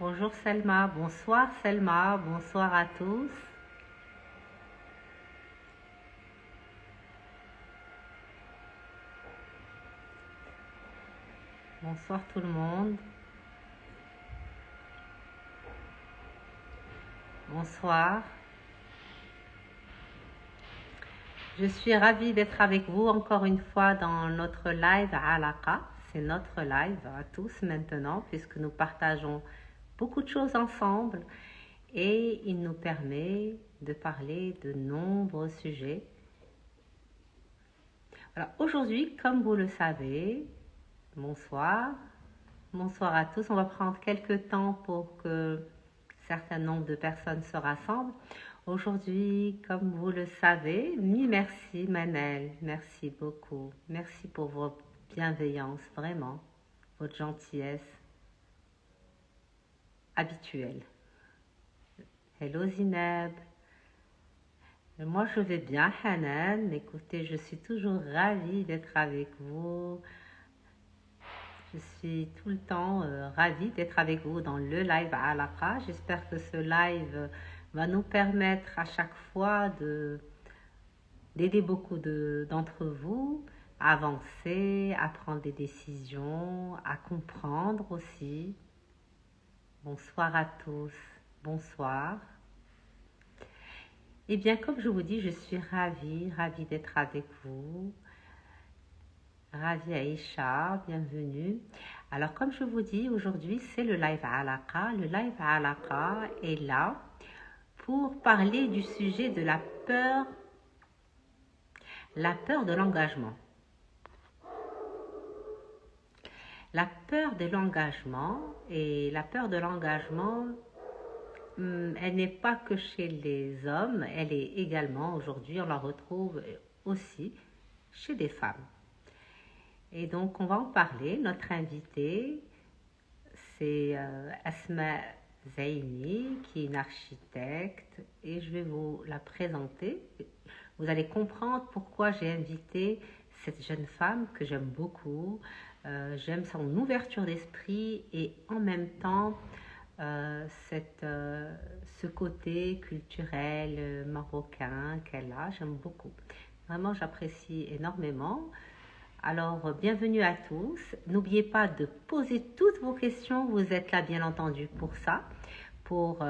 Bonjour Selma, bonsoir Selma, bonsoir à tous. Bonsoir tout le monde. Bonsoir. Je suis ravie d'être avec vous encore une fois dans notre live à Alaqa. C'est notre live à tous maintenant puisque nous partageons beaucoup de choses ensemble et il nous permet de parler de nombreux sujets. Alors aujourd'hui, comme vous le savez, bonsoir. Bonsoir à tous. On va prendre quelques temps pour que un certain nombre de personnes se rassemblent. Aujourd'hui, comme vous le savez, mille merci Manel, merci beaucoup. Merci pour votre bienveillance, vraiment, votre gentillesse habituelle. Hello Zineb. Moi je vais bien Hanan. Écoutez, je suis toujours ravie d'être avec vous. Je suis tout le temps ravie d'être avec vous dans le live à Alaqa. J'espère que ce live va nous permettre à chaque fois d'aider beaucoup d'entre vous à avancer, à prendre des décisions, à comprendre aussi. Bonsoir à tous. Bonsoir. Eh bien, comme je vous dis, je suis ravie d'être avec vous. Ravie Aïcha, bienvenue. Alors, comme je vous dis, aujourd'hui, c'est le live à Alaqa. Le live à Alaqa est là pour parler du sujet de la peur de l'engagement. La peur de l'engagement, et la peur de l'engagement, elle n'est pas que chez les hommes, elle est également, aujourd'hui, on la retrouve aussi chez des femmes. Et donc, on va en parler. Notre invitée, c'est Asma Zaini, qui est une architecte, et je vais vous la présenter. Vous allez comprendre pourquoi j'ai invité cette jeune femme que j'aime beaucoup. J'aime son ouverture d'esprit et en même temps ce côté culturel marocain qu'elle a. J'aime beaucoup. Vraiment, j'apprécie énormément. Alors, bienvenue à tous. N'oubliez pas de poser toutes vos questions. Vous êtes là, bien entendu, pour ça, pour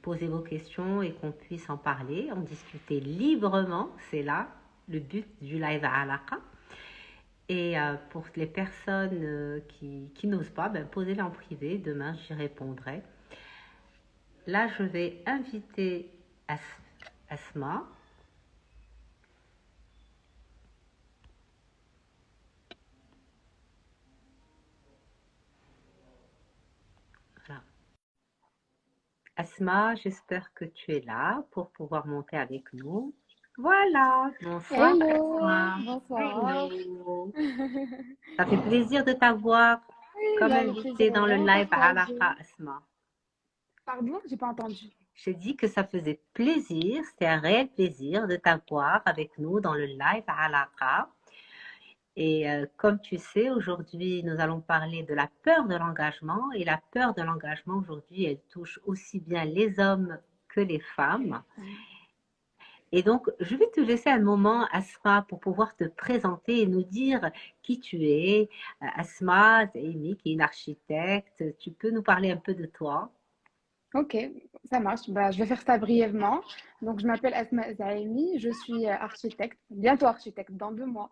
poser vos questions et qu'on puisse en parler, en discuter librement. C'est là le but du live à Alaqa. Et pour les personnes qui n'osent pas, posez-les en privé. Demain, j'y répondrai. Là, je vais inviter Asma. Voilà. Asma, j'espère que tu es là pour pouvoir monter avec nous. Voilà, bonsoir Hello, Asma. bonsoir. Hello. Ça fait plaisir de t'avoir Oui, comme bah, le invitée plaisir est dans le vraiment live à partagé. Alaqa, Asma. Pardon, j'ai pas entendu. J'ai dit que ça faisait plaisir, c'était un réel plaisir de t'avoir avec nous dans le live à Alaqa. Et comme tu sais, aujourd'hui, nous allons parler de la peur de l'engagement. Et la peur de l'engagement, aujourd'hui, elle touche aussi bien les hommes que les femmes. Et donc, je vais te laisser un moment, Asma, pour pouvoir te présenter et nous dire qui tu es. Asma Zaini, qui est une architecte. Tu peux nous parler un peu de toi? Ok, ça marche. Bah, je vais faire ça brièvement. Donc, je m'appelle Asma Zaimi, je suis architecte, bientôt architecte dans 2 mois.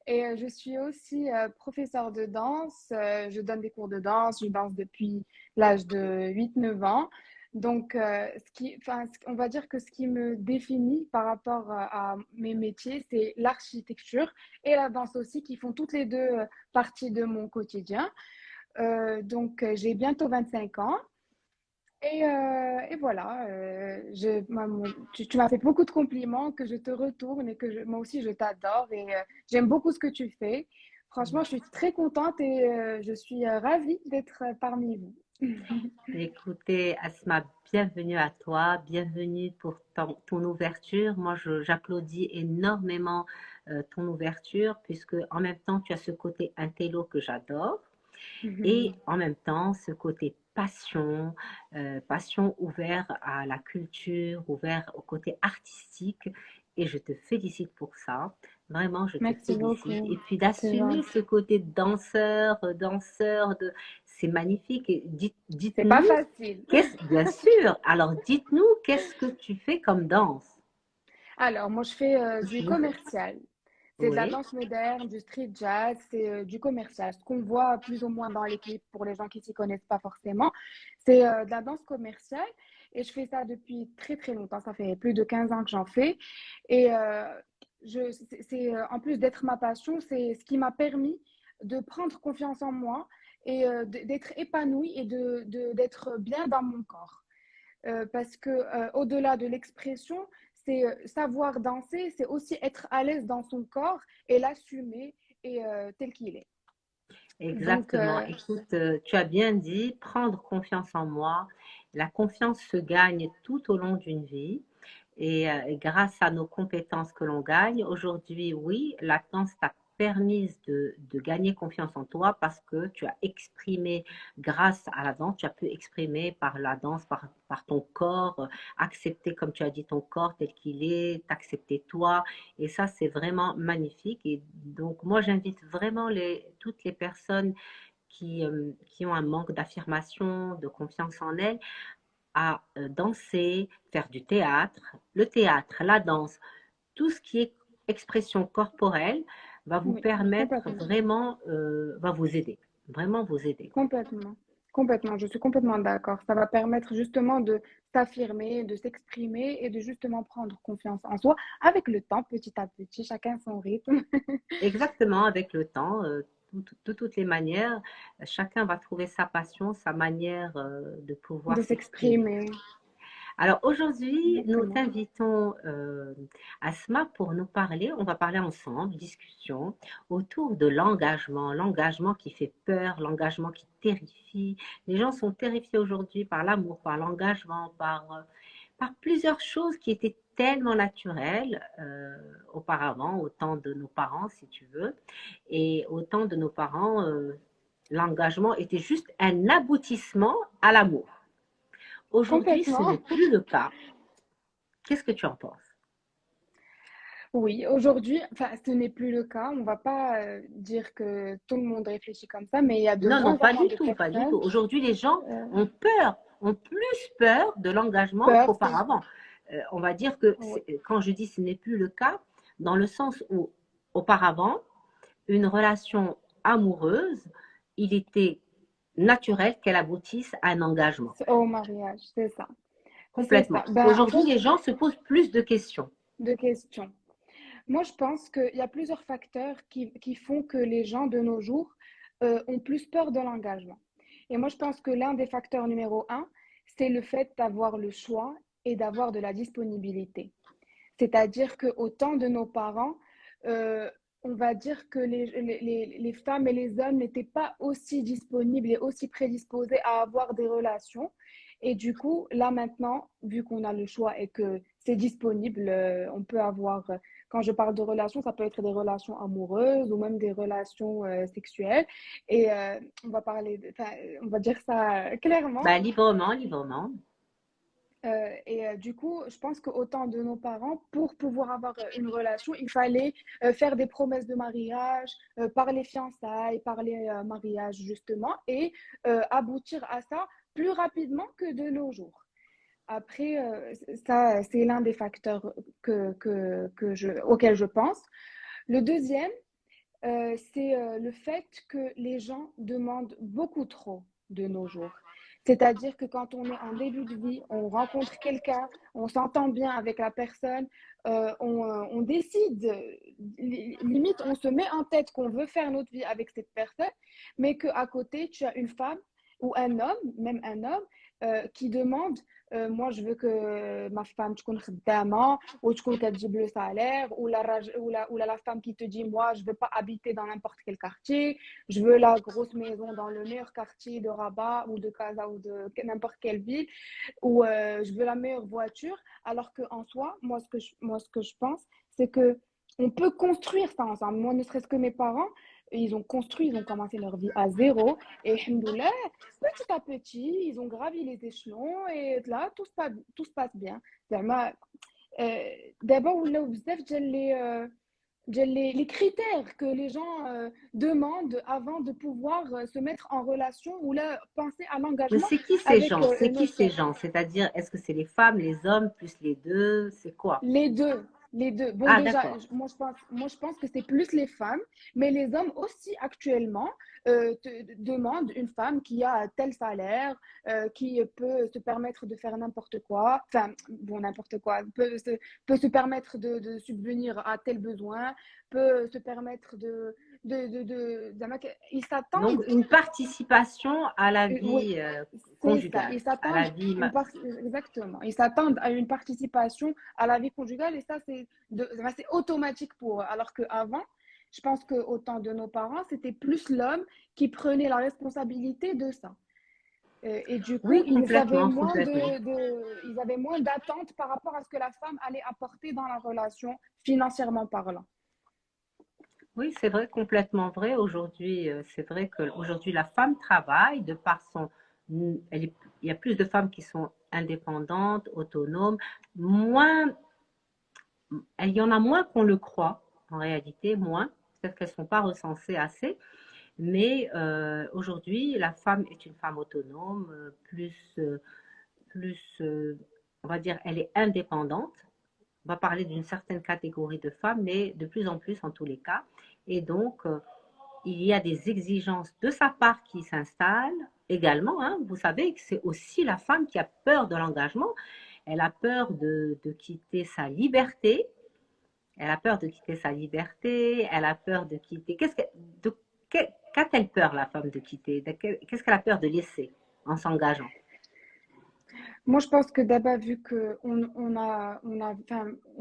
Et je suis aussi professeure de danse. Je donne des cours de danse. Je danse depuis l'âge de 8 9 ans. Donc, on va dire que ce qui me définit par rapport à mes métiers, c'est l'architecture et la danse aussi, qui font toutes les deux partie de mon quotidien. J'ai bientôt 25 ans. Et voilà, tu m'as fait beaucoup de compliments que je te retourne et moi aussi je t'adore et j'aime beaucoup ce que tu fais. Franchement, je suis très contente et je suis ravie d'être parmi vous. Écoutez, Asma, bienvenue à toi, bienvenue pour ton ouverture. Moi, j'applaudis énormément ton ouverture puisque en même temps, tu as ce côté intello que j'adore. Et en même temps, ce côté passion, passion ouvert à la culture, ouvert au côté artistique. Et je te félicite pour ça. Vraiment, je te Merci félicite. beaucoup. Et puis C'est d'assumer gentil. ce côté danseur, c'est magnifique. Et C'est pas dites-nous, facile. bien sûr. Alors, dites-nous, qu'est-ce que tu fais comme danse? Alors, moi, je fais du commercial. C'est de la Oui, danse moderne, du street jazz, c'est du commercial. Ce qu'on voit plus ou moins dans les clips pour les gens qui s'y connaissent pas forcément, c'est de la danse commerciale. Et je fais ça depuis très très longtemps. Ça fait plus de 15 ans que j'en fais. Et en plus d'être ma passion, c'est ce qui m'a permis de prendre confiance en moi et d'être épanouie et d'être bien dans mon corps. Parce que au-delà de l'expression, c'est savoir danser, c'est aussi être à l'aise dans son corps et l'assumer et tel qu'il est. Donc, exactement. Écoute, tu as bien dit, prendre confiance en moi. La confiance se gagne tout au long d'une vie. Et grâce à nos compétences que l'on gagne, aujourd'hui, oui, la danse t'a permis de gagner confiance en toi parce que tu as exprimé, grâce à la danse, tu as pu exprimer par la danse, par ton corps, accepter, comme tu as dit, ton corps tel qu'il est, t'accepter toi. Et ça, c'est vraiment magnifique. Et donc, moi, j'invite vraiment toutes les personnes qui ont un manque d'affirmation, de confiance en elles, à danser, faire du théâtre. Le théâtre, la danse, tout ce qui est expression corporelle va vous oui, permettre complètement, vraiment, va vous aider, vraiment vous aider. complètement, complètement. Je suis complètement d'accord. Ça va permettre justement de s'affirmer, de s'exprimer et de justement prendre confiance en soi avec le temps, petit à petit, chacun son rythme, Exactement, avec le temps, de toutes les manières, chacun va trouver sa passion, sa manière de pouvoir de s'exprimer. s'exprimer. Alors aujourd'hui, nous Exactement. t'invitons Asma pour nous parler, on va parler ensemble, discussion autour de l'engagement, l'engagement qui fait peur, l'engagement qui terrifie. Les gens sont terrifiés aujourd'hui par l'amour, par l'engagement, par plusieurs choses qui étaient tellement naturelles auparavant, au temps de nos parents, si tu veux. Et au temps de nos parents, l'engagement était juste un aboutissement à l'amour. Aujourd'hui, ce n'est Complètement. plus le cas. Qu'est-ce que tu en penses? Oui, aujourd'hui, enfin, ce n'est plus le cas. On va pas dire que tout le monde réfléchit comme ça, mais il y a de Non, non, moins en pas moins du de tout, pas du tout. personnes Aujourd'hui, les gens euh, ont peur, ont plus peur de l'engagement peur. qu'auparavant. On va dire que Oui, quand je dis ce n'est plus le cas, dans le sens où auparavant, une relation amoureuse, il était naturel qu'elle aboutisse à un engagement. c'est au mariage, c'est ça. C'est Complètement. ça. Ben, en Aujourd'hui, fait, les gens se posent plus de questions. deux questions. Moi, je pense qu'il y a plusieurs facteurs qui font que les gens de nos jours ont plus peur de l'engagement. Et moi, je pense que l'un des facteurs numéro un, c'est le fait d'avoir le choix et d'avoir de la disponibilité. C'est-à-dire qu'au temps de nos parents, euh, on va dire que les femmes et les hommes n'étaient pas aussi disponibles et aussi prédisposés à avoir des relations. Et du coup, là maintenant, vu qu'on a le choix et que c'est disponible, on peut avoir, quand je parle de relations, ça peut être des relations amoureuses ou même des relations sexuelles. Et on va dire ça clairement. Bah, librement, librement. Du coup, je pense qu'au temps de nos parents, pour pouvoir avoir une relation, il fallait faire des promesses de mariage, par les fiançailles, par les mariages justement, et aboutir à ça plus rapidement que de nos jours. Après, ça, c'est l'un des facteurs auxquels je pense. Le deuxième, c'est le fait que les gens demandent beaucoup trop de nos jours. C'est-à-dire que quand on est en début de vie, on rencontre quelqu'un, on s'entend bien avec la personne, on décide, limite, on se met en tête qu'on veut faire notre vie avec cette personne, mais qu'à côté, tu as une femme ou un homme, même un homme, qui demande, moi je veux que ma femme تكون خدامة ou تكون كتجيب le salaire ou la femme qui te dit moi je veux pas habiter dans n'importe quel quartier, je veux la grosse maison dans le meilleur quartier de Rabat ou de Casa ou de n'importe quelle ville ou je veux la meilleure voiture alors que en soi moi ce que je pense c'est que on peut construire ça ensemble. Moi, ne serait-ce que mes parents, Ils ont construit, ils ont commencé leur vie à zéro. Et alhamdoulilah, petit à petit, ils ont gravi les échelons et là, tout se passe bien. زعما دابا ولاو بزاف les critères que les gens demandent avant de pouvoir se mettre en relation ou là penser à Mais l'engagement c'est qui ces avec gens? C'est une qui autre ces personne. gens? C'est-à-dire, est-ce que c'est les femmes, les hommes, plus les deux? C'est quoi? Les deux, les deux. Bon, Ah, déjà, d'accord. moi, je pense que c'est plus les femmes, mais les hommes aussi actuellement demandent une femme qui a tel salaire, qui peut se permettre de faire n'importe quoi, enfin, bon, n'importe quoi, peut se permettre de subvenir à tel besoin, peut se permettre ils Donc, s'attendent. une participation à la Oui, vie c'est ça. conjugale, Ils à la s'attendent vie. exactement. Ils s'attendent à une participation à la vie conjugale et ça, c'est automatique pour eux. Alors qu'avant, je pense qu'au temps de nos parents, c'était plus l'homme qui prenait la responsabilité de ça. Et du coup, Oui, complètement, complètement. ils avaient moins d'attentes par rapport à ce que la femme allait apporter dans la relation, financièrement parlant. Oui, c'est vrai, complètement vrai. Aujourd'hui, c'est vrai qu'aujourd'hui, la femme travaille de par son... il y a plus de femmes qui sont indépendantes, autonomes, moins, il y en a moins qu'on le croit, en réalité, moins. Peut-être qu'elles ne sont pas recensées assez, mais aujourd'hui, la femme est une femme autonome, plus, on va dire, elle est indépendante. On va parler d'une certaine catégorie de femmes, mais de plus en plus en tous les cas. Et donc, il y a des exigences de sa part qui s'installent également. Hein. Vous savez que c'est aussi la femme qui a peur de l'engagement. Elle a peur de quitter sa liberté. Elle a peur de quitter sa liberté. Elle a peur de quitter. Qu'a-t-elle peur, la femme, de quitter? Qu'est-ce qu'elle a peur de laisser en s'engageant? Moi, je pense que d'abord, vu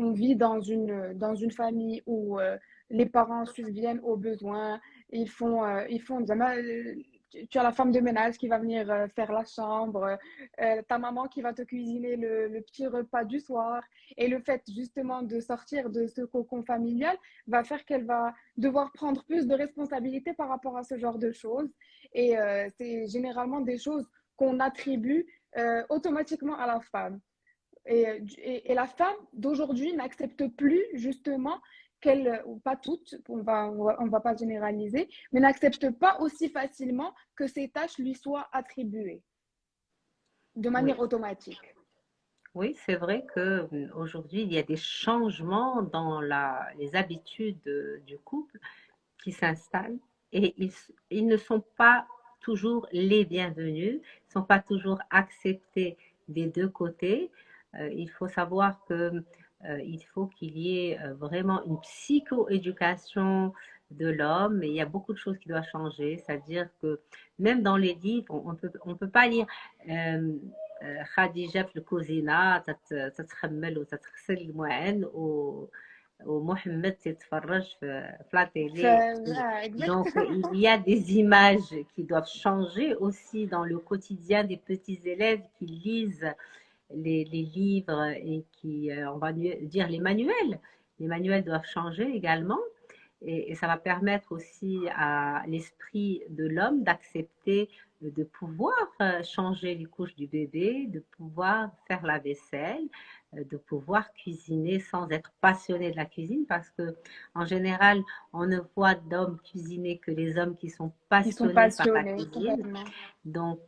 on vit dans une famille où les parents subviennent aux besoins, tu as la femme de ménage qui va venir faire la chambre, ta maman qui va te cuisiner le petit repas du soir. Et le fait justement de sortir de ce cocon familial va faire qu'elle va devoir prendre plus de responsabilités par rapport à ce genre de choses. Et c'est généralement des choses qu'on attribue automatiquement à la femme. Et la femme d'aujourd'hui n'accepte plus justement qu'elle, ou pas toutes, on va pas généraliser, mais n'accepte pas aussi facilement que ces tâches lui soient attribuées de Oui. manière automatique. Oui, c'est vrai qu'aujourd'hui, il y a des changements dans les habitudes du couple qui s'installent et ils ne sont pas toujours les bienvenus, ils ne sont pas toujours acceptés des deux côtés. Il faut savoir il faut qu'il y ait vraiment une psychoéducation de l'homme et il y a beaucoup de choses qui doivent changer, c'est-à-dire que même dans les livres, on peut pas lire euh, خديجة في الكوزينة تتخمل وتتغسل المواعن ومحمد تتفرج في لا télé. Exact. Donc, il y a des images qui doivent changer aussi dans le quotidien des petits élèves qui lisent les livres et qui, on va dire, les manuels. Les manuels doivent changer également. Et ça va permettre aussi à l'esprit de l'homme d'accepter de pouvoir changer les couches du bébé, de pouvoir faire la vaisselle, de pouvoir cuisiner sans être passionné de la cuisine parce que en général, on ne voit d'hommes cuisiner que les hommes qui sont Ils sont passionnés par la passionnés, cuisine. complètement. Donc,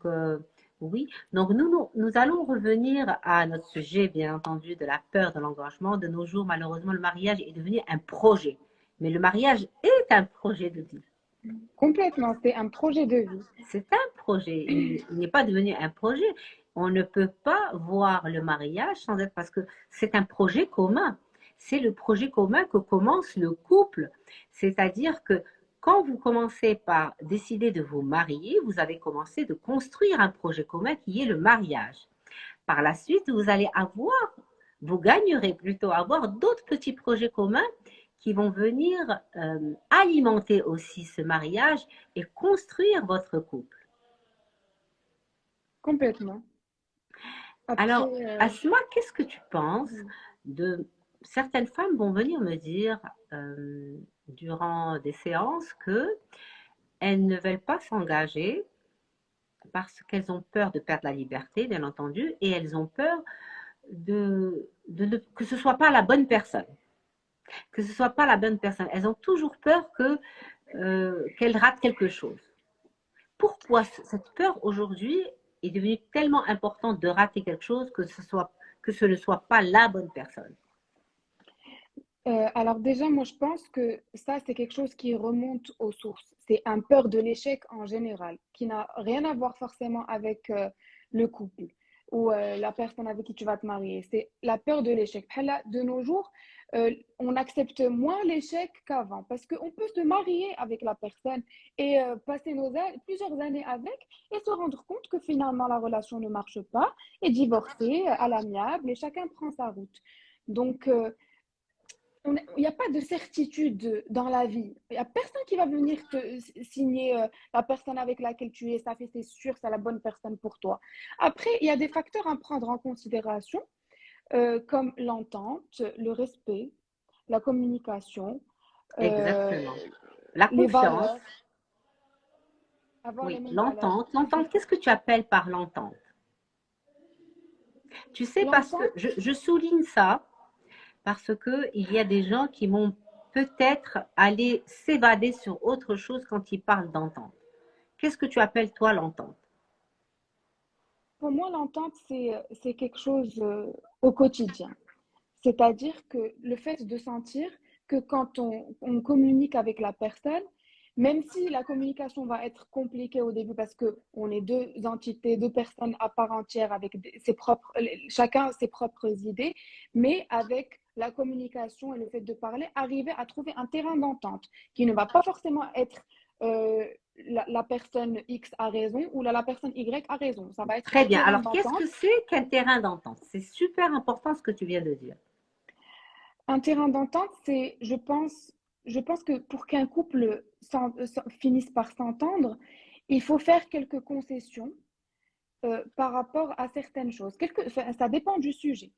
oui. Donc, nous allons revenir à notre sujet, bien entendu, de la peur de l'engagement. De nos jours, malheureusement, le mariage est devenu un projet. Mais le mariage est un projet de vie. Complètement, c'est un projet de vie. C'est un projet. Il n'est pas devenu un projet. On ne peut pas voir le mariage sans être parce que c'est un projet commun. C'est le projet commun que commence le couple. C'est-à-dire que quand vous commencez par décider de vous marier, vous avez commencé de construire un projet commun qui est le mariage. Par la suite, vous gagnerez plutôt à avoir d'autres petits projets communs qui vont venir alimenter aussi ce mariage et construire votre couple. Complètement. Alors, Après, Asma, qu'est-ce que tu penses de certaines femmes vont venir me dire durant des séances que elles ne veulent pas s'engager parce qu'elles ont peur de perdre la liberté, bien entendu, et elles ont peur que ce ne soit pas la bonne personne. Que ce ne soit pas la bonne personne. Elles ont toujours peur qu'elles ratent quelque chose. Pourquoi cette peur aujourd'hui est devenue tellement importante de rater quelque chose que ce ne soit pas la bonne personne? Alors déjà, moi, je pense que ça, c'est quelque chose qui remonte aux sources. C'est un peur de l'échec en général, qui n'a rien à voir forcément avec le couple ou la personne avec qui tu vas te marier. C'est la peur de l'échec. Là, de nos jours, on accepte moins l'échec qu'avant parce qu'on peut se marier avec la personne et passer plusieurs années avec et se rendre compte que finalement la relation ne marche pas et divorcer à l'amiable et chacun prend sa route. Donc, il n'y a pas de certitude dans la vie. Il n'y a personne qui va venir te signer la personne avec laquelle tu es. Ça fait, c'est sûr, c'est la bonne personne pour toi. Après, il y a des facteurs à prendre en considération, comme l'entente, le respect, la communication, Exactement. euh, La les confiance, valeurs, avoir les oui, mêmes valeurs. l'entente. L'entente, qu'est-ce que tu appelles par l'entente? Tu sais, parce que L'entente, je souligne ça, parce qu'il y a des gens qui vont peut-être aller s'évader sur autre chose quand ils parlent d'entente. Qu'est-ce que tu appelles, toi, l'entente? pour moi, l'entente, c'est quelque chose au quotidien. C'est-à-dire que le fait de sentir que quand on communique avec la personne, même si la communication va être compliquée au début parce qu'on est deux entités, deux personnes à part entière avec chacun ses propres idées, mais avec la communication et le fait de parler, arriver à trouver un terrain d'entente qui ne va pas forcément être euh, la personne X a raison ou la personne Y a raison. Ça va être Très un bien. terrain Alors, qu'est-ce d'entente. que c'est qu'un terrain d'entente? C'est super important ce que tu viens de dire. Un terrain d'entente, c'est, je pense que pour qu'un couple finisse par s'entendre, il faut faire quelques concessions par rapport à certaines choses. Ça dépend du sujet.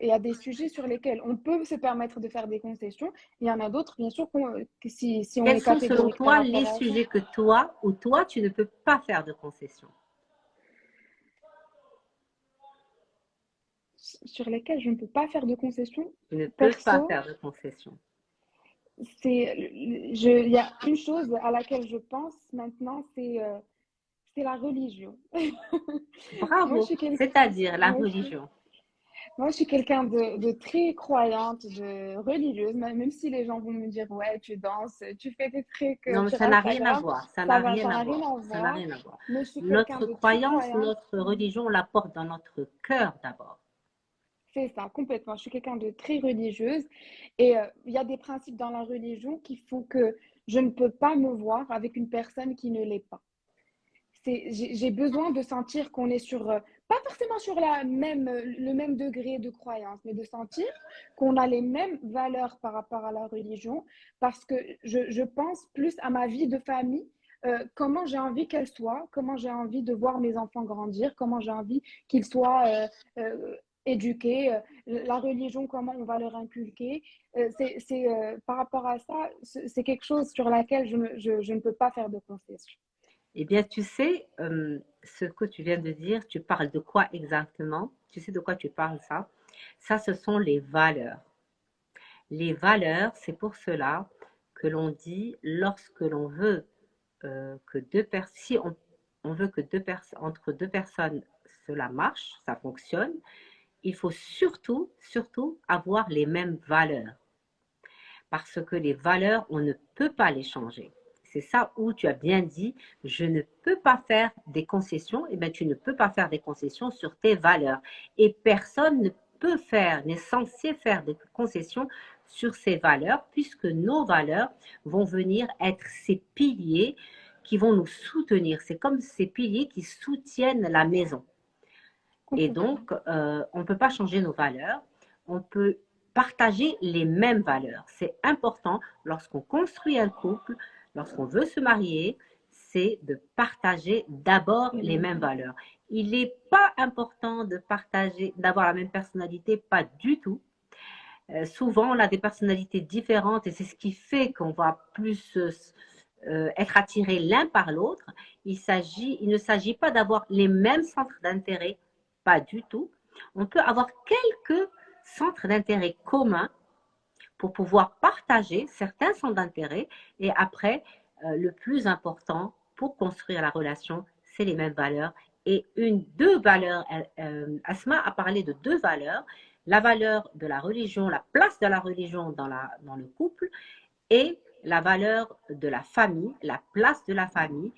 Il y a des sujets sur lesquels on peut se permettre de faire des concessions. Il y en a d'autres, bien sûr, que si on Quels est sont, selon catégorique par toi, les rapport à ça, sujets que toi ou toi, tu ne peux pas faire de concession? sur lesquels je ne peux pas faire de concessions, Tu ne peux pas perso, faire de concession. il y a une chose à laquelle je pense maintenant, c'est la religion. Moi, je Bravo. suis quel- C'est-à-dire la moi, religion. je suis quelqu'un de très croyante, de religieuse, même si les gens vont me dire, ouais, tu danses, tu fais des trucs Non, mais sur ça n'a rien à Instagram, voir. Ça n'a rien ça à n'a rien voir. à Ça n'a voir. rien à voir. Mais je suis quelqu'un Notre de très croyance, croyante. notre religion, on la porte dans notre cœur d'abord. C'est ça, complètement. Je suis quelqu'un de très religieuse. Et il y a des principes dans la religion qui font que je ne peux pas me voir avec une personne qui ne l'est pas. J'ai besoin de sentir qu'on est sur, pas forcément sur le même degré de croyance, mais de sentir qu'on a les mêmes valeurs par rapport à la religion, parce que je pense plus à ma vie de famille, comment j'ai envie qu'elle soit, comment j'ai envie de voir mes enfants grandir, comment j'ai envie qu'ils soient éduqués, la religion, comment on va leur inculquer. Par rapport à ça, c'est quelque chose sur laquelle je ne peux pas faire de concession. Eh bien, tu sais, ce que tu viens de dire, tu parles de quoi exactement? Tu sais de quoi tu parles, ça? Ça, ce sont les valeurs. Les valeurs, c'est pour cela que l'on dit, lorsque l'on veut que deux personnes, si on veut que entre deux personnes, cela marche, ça fonctionne, il faut surtout, surtout avoir les mêmes valeurs. Parce que les valeurs, on ne peut pas les changer. C'est ça où tu as bien dit, je ne peux pas faire des concessions. Eh bien, tu ne peux pas faire des concessions sur tes valeurs. Et personne ne peut faire, n'est censé faire des concessions sur ses valeurs, puisque nos valeurs vont venir être ces piliers qui vont nous soutenir. C'est comme ces piliers qui soutiennent la maison. Et Complètement. donc, on ne peut pas changer nos valeurs. On peut partager les mêmes valeurs. C'est important lorsqu'on construit un couple, lorsqu'on veut se marier, c'est de partager d'abord Les les mêmes mêmes valeurs. valeurs. Il n'est pas important de partager, d'avoir la même personnalité, pas du tout. Souvent, on a des personnalités différentes et c'est ce qui fait qu'on va plus être attirés l'un par l'autre. Il ne s'agit pas d'avoir les mêmes centres d'intérêt, pas du tout. On peut avoir quelques centres d'intérêt communs pour pouvoir partager certains centres d'intérêt et après, le plus important pour construire la relation, c'est les mêmes valeurs et deux valeurs. Asma a parlé de deux valeurs, la valeur de la religion, la place de la religion dans le couple et la valeur de la famille, la place de la famille,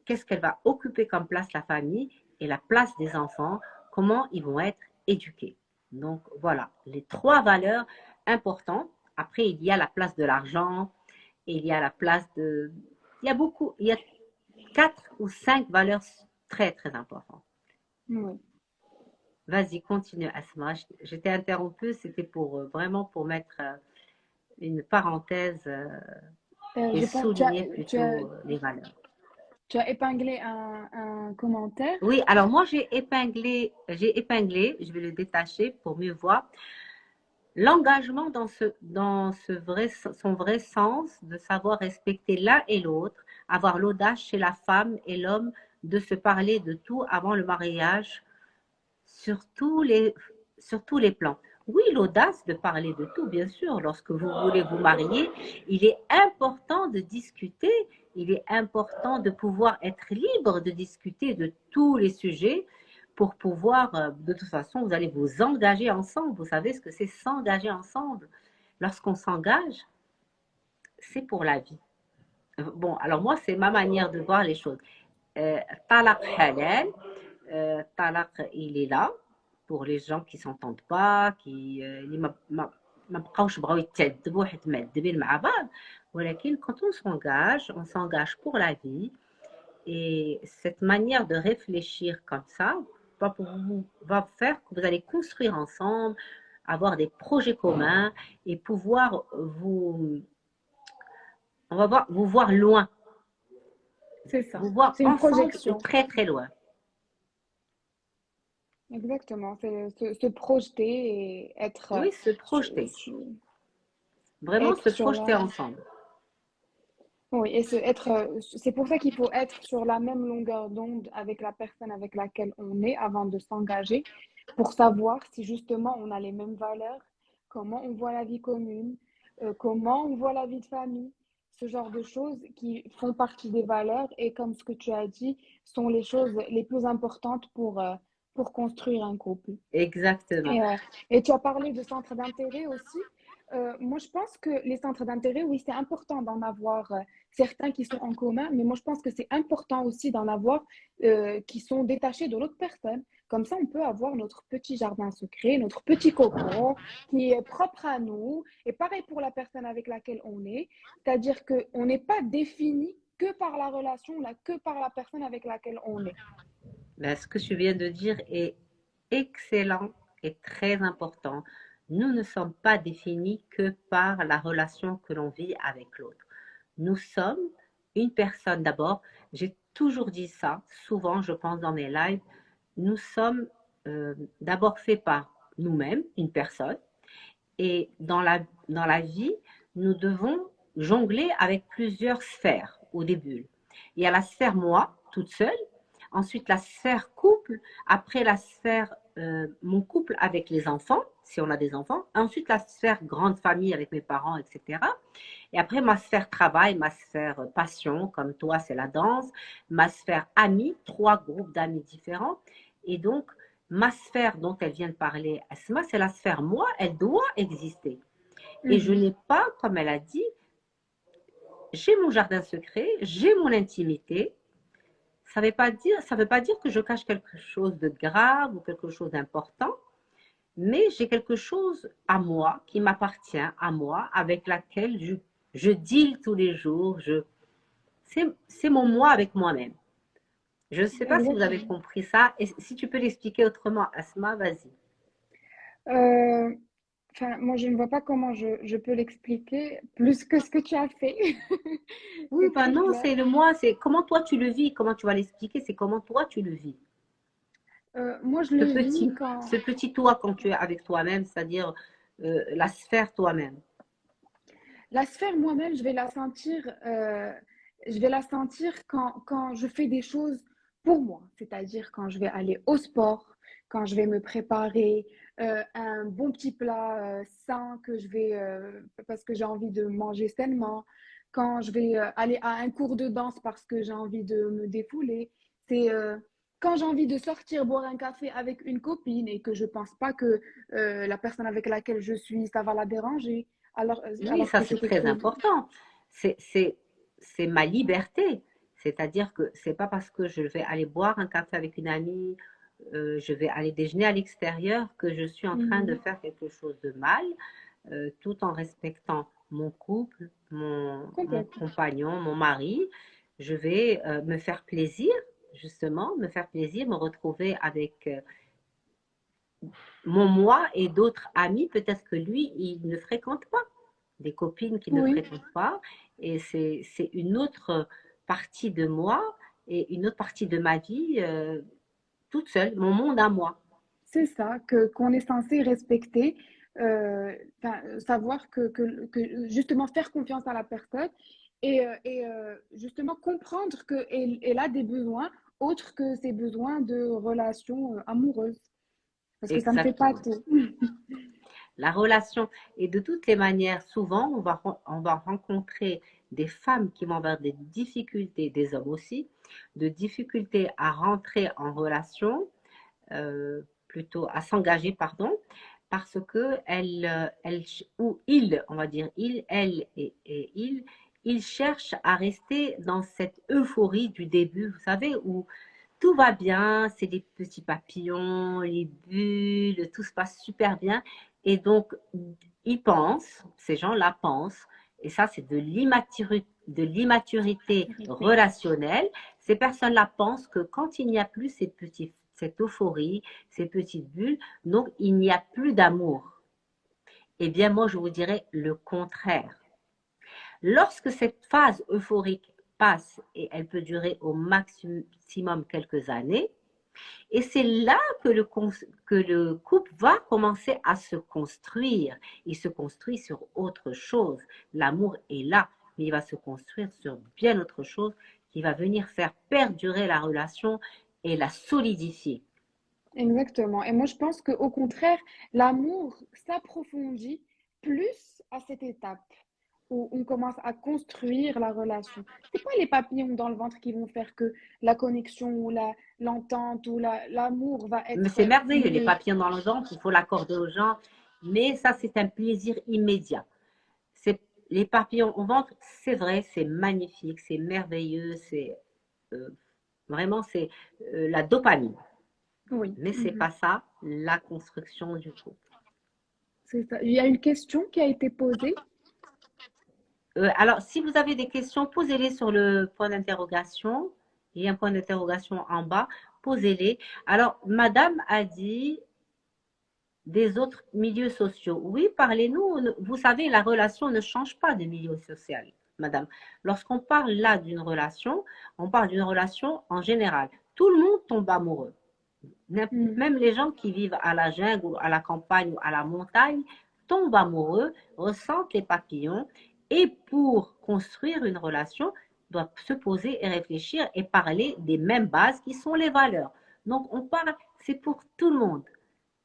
qu'est-ce qu'elle va occuper comme place la famille et la place des enfants, comment ils vont être éduqués. Donc voilà, les trois valeurs importantes. Après, il y a la place de l'argent, il y a la place de... il y a 4 ou 5 valeurs très très importantes. Oui. Vas-y, continue Asma. Je t'ai interrompue, c'était pour vraiment pour mettre une parenthèse et Je pense que souligner plutôt les valeurs. tu as épinglé un commentaire. Oui, alors moi j'ai épinglé, je vais le détacher pour mieux voir. L'engagement son vrai sens de savoir respecter l'un et l'autre, avoir l'audace chez la femme et l'homme de se parler de tout avant le mariage sur sur tous les plans. Oui, l'audace de parler de tout, bien sûr. Lorsque vous voulez vous marier, il est important de discuter, il est important de pouvoir être libre de discuter de tous les sujets pour pouvoir, de toute façon, vous allez vous engager ensemble. Vous savez ce que c'est s'engager ensemble. Lorsqu'on s'engage, c'est pour la vie. Bon, alors moi, c'est ma manière de voir les choses. Talaq halal, talaq, il est là pour les gens qui s'entendent pas, qui ما بقاوش بغاو يتعذبوا حيت معذبين مع بعض ولكن quand on s'engage pour la vie et cette manière de réfléchir comme ça va faire que vous allez construire ensemble, avoir des projets communs et pouvoir vous voir loin, C'est ça. vous voir C'est une ensemble et projection. très très loin. Exactement. C'est se projeter et Oui, se projeter. Vraiment être se sur projeter la. ensemble. Oui, et c'est pour ça qu'il faut être sur la même longueur d'onde avec la personne avec laquelle on est avant de s'engager, pour savoir si justement on a les mêmes valeurs, comment on voit la vie commune, comment on voit la vie de famille, ce genre de choses qui font partie des valeurs et comme ce que tu as dit, sont les choses les plus importantes pour construire un couple. Exactement. Et, euh, et tu as parlé de centres d'intérêt aussi. Moi, je pense que les centres d'intérêt, oui, c'est important d'en avoir certains qui sont en commun, mais moi, je pense que c'est important aussi d'en avoir qui sont détachés de l'autre personne. Comme ça, on peut avoir notre petit jardin secret, notre petit cocon qui est propre à nous. Et pareil pour la personne avec laquelle on est. C'est-à-dire qu'on n'est pas défini que par la relation, là, que par la personne avec laquelle on est. Ben, ce que tu viens de dire est excellent et très important. Nous ne sommes pas définis que par la relation que l'on vit avec l'autre. Nous sommes une personne d'abord. J'ai toujours dit ça, souvent je pense dans mes lives. Nous sommes d'abord faits par nous-mêmes, une personne, et dans la vie, nous devons jongler avec plusieurs sphères au début. Il y a la sphère moi, toute seule, ensuite la sphère couple, après la sphère mon couple avec les enfants, si on a des enfants, ensuite la sphère grande famille avec mes parents, etc. Et après ma sphère travail, ma sphère passion, comme toi c'est la danse, ma sphère amis, 3 groupes d'amis différents. Et donc, ma sphère dont elle vient de parler, Asma, c'est la sphère moi, elle doit exister. Et je n'ai pas, comme elle a dit, j'ai mon jardin secret, j'ai mon intimité. Ça ne veut pas dire que je cache quelque chose de grave ou quelque chose d'important, mais j'ai quelque chose à moi, qui m'appartient à moi, avec laquelle je deal tous les jours. C'est mon moi avec moi-même. Je ne sais pas si vous avez Exactement. compris ça. Et si tu peux l'expliquer autrement, Asma, vas-y. Euh, Enfin, moi, je ne vois pas comment je peux l'expliquer plus que ce que tu as fait. Oui, C'est ben très non, clair. c'est le moi, c'est comment toi tu le vis, comment tu vas l'expliquer, c'est comment toi tu le vis. Moi, je le vis Ce quand. petit toi quand tu es avec toi-même, c'est-à-dire la sphère toi-même? La sphère moi-même, je vais la sentir quand je fais des choses pour moi, c'est-à-dire quand je vais aller au sport, quand je vais me préparer un bon petit plat sain parce que j'ai envie de manger sainement, quand je vais aller à un cours de danse parce que j'ai envie de me défouler. C'est quand j'ai envie de sortir boire un café avec une copine et que je pense pas que la personne avec laquelle je suis, ça va la déranger. Oui, Alors ça que c'est c'est quelque très chose. important. C'est, c'est, c'est ma liberté. C'est-à-dire que c'est pas parce que je vais aller boire un café avec une amie, je vais aller déjeuner à l'extérieur que je suis en train de Mhm. faire quelque chose de mal, tout en respectant mon couple, mon Complètement. compagnon, mon mari. Je vais me faire plaisir, justement, me faire plaisir, me retrouver avec mon moi et d'autres amis. Peut-être que lui, il ne fréquente pas des copines qui ne Oui, fréquentent pas. Et c'est une autre partie de moi et une autre partie de ma vie toute seule, mon monde à moi. c'est ça que qu'on est censé respecter, savoir que justement faire confiance à la personne et justement comprendre qu'elle a des besoins autres que ses besoins de relations amoureuses, parce que ça ne fait pas Exactement. tout. La relation, et de toutes les manières, souvent, on va rencontrer des femmes qui vont avoir des difficultés, des hommes aussi, de difficultés à rentrer en relation, plutôt à s'engager, pardon, parce que ou il, on va dire il, elle et il cherchent à rester dans cette euphorie du début, vous savez, où tout va bien, c'est les petits papillons, les bulles, tout se passe super bien. Et donc, ils pensent, ces gens-là pensent, et ça c'est de l'immaturité Vérité. relationnelle, ces personnes-là pensent que quand il n'y a plus cette euphorie, ces petites bulles, donc il n'y a plus d'amour. Eh bien, moi, je vous dirais le contraire. Lorsque cette phase euphorique passe, et elle peut durer au maximum quelques années, et c'est là que le couple va commencer à se construire. Il se construit sur autre chose. L'amour est là, mais il va se construire sur bien autre chose qui va venir faire perdurer la relation et la solidifier. Exactement. Et moi, je pense qu'au contraire, l'amour s'approfondit plus à cette étape où on commence à construire la relation. C'est pas les papillons dans le ventre qui vont faire que la connexion ou l'entente ou l'amour va Mais être c'est merveilleux, les mieux. papillons dans le ventre, il faut l'accorder aux gens. Mais ça, c'est un plaisir immédiat. C'est les papillons au ventre, c'est vrai, c'est magnifique, c'est merveilleux, c'est euh, vraiment c'est la dopamine. Oui, Mais c'est pas ça la construction du couple. c'est ça. Il y a une question qui a été posée. Alors, si vous avez des questions, posez-les sur le point d'interrogation. Il y a un point d'interrogation en bas. Posez-les. Alors, Madame a dit des autres milieux sociaux. Oui, parlez-nous. Vous savez, la relation ne change pas de milieu social, Madame. Lorsqu'on parle là d'une relation, on parle d'une relation en général. Tout le monde tombe amoureux. Hmm. Même les gens qui vivent à la jungle ou à la campagne ou à la montagne tombent amoureux, ressentent les papillons et pour construire une relation, doivent se poser et réfléchir et parler des mêmes bases qui sont les valeurs. Donc on parle, c'est pour tout le monde.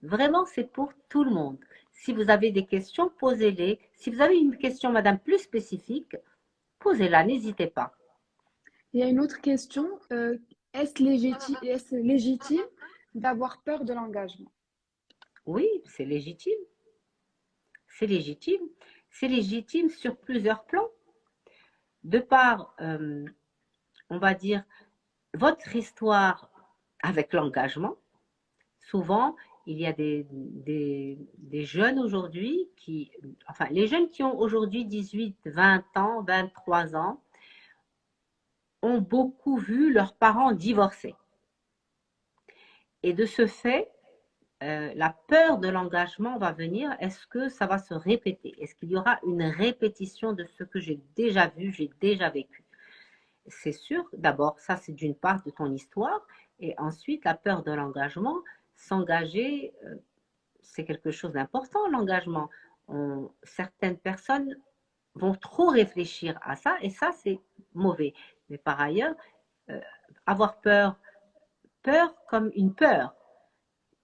Vraiment, c'est pour tout le monde. Si vous avez des questions, posez-les. Si vous avez une question, madame, plus spécifique, posez-la, n'hésitez pas. Il y a une autre question. Est-ce légitime d'avoir peur de l'engagement? Oui, c'est légitime. C'est légitime. C'est légitime sur plusieurs plans. De par, on va dire, votre histoire avec l'engagement, souvent, il y a des jeunes aujourd'hui qui, enfin, les jeunes qui ont aujourd'hui 18, 20 ans, 23 ans, ont beaucoup vu leurs parents divorcer. Et de ce fait, la peur de l'engagement va venir. Est-ce que ça va se répéter? Est-ce qu'il y aura une répétition de ce que j'ai déjà vu, j'ai déjà vécu? C'est sûr, d'abord, ça c'est d'une part de ton histoire, et ensuite la peur de l'engagement, s'engager, c'est quelque chose d'important, l'engagement. Certaines personnes vont trop réfléchir à ça et ça, c'est mauvais. Mais par ailleurs, euh, avoir peur, peur comme une peur,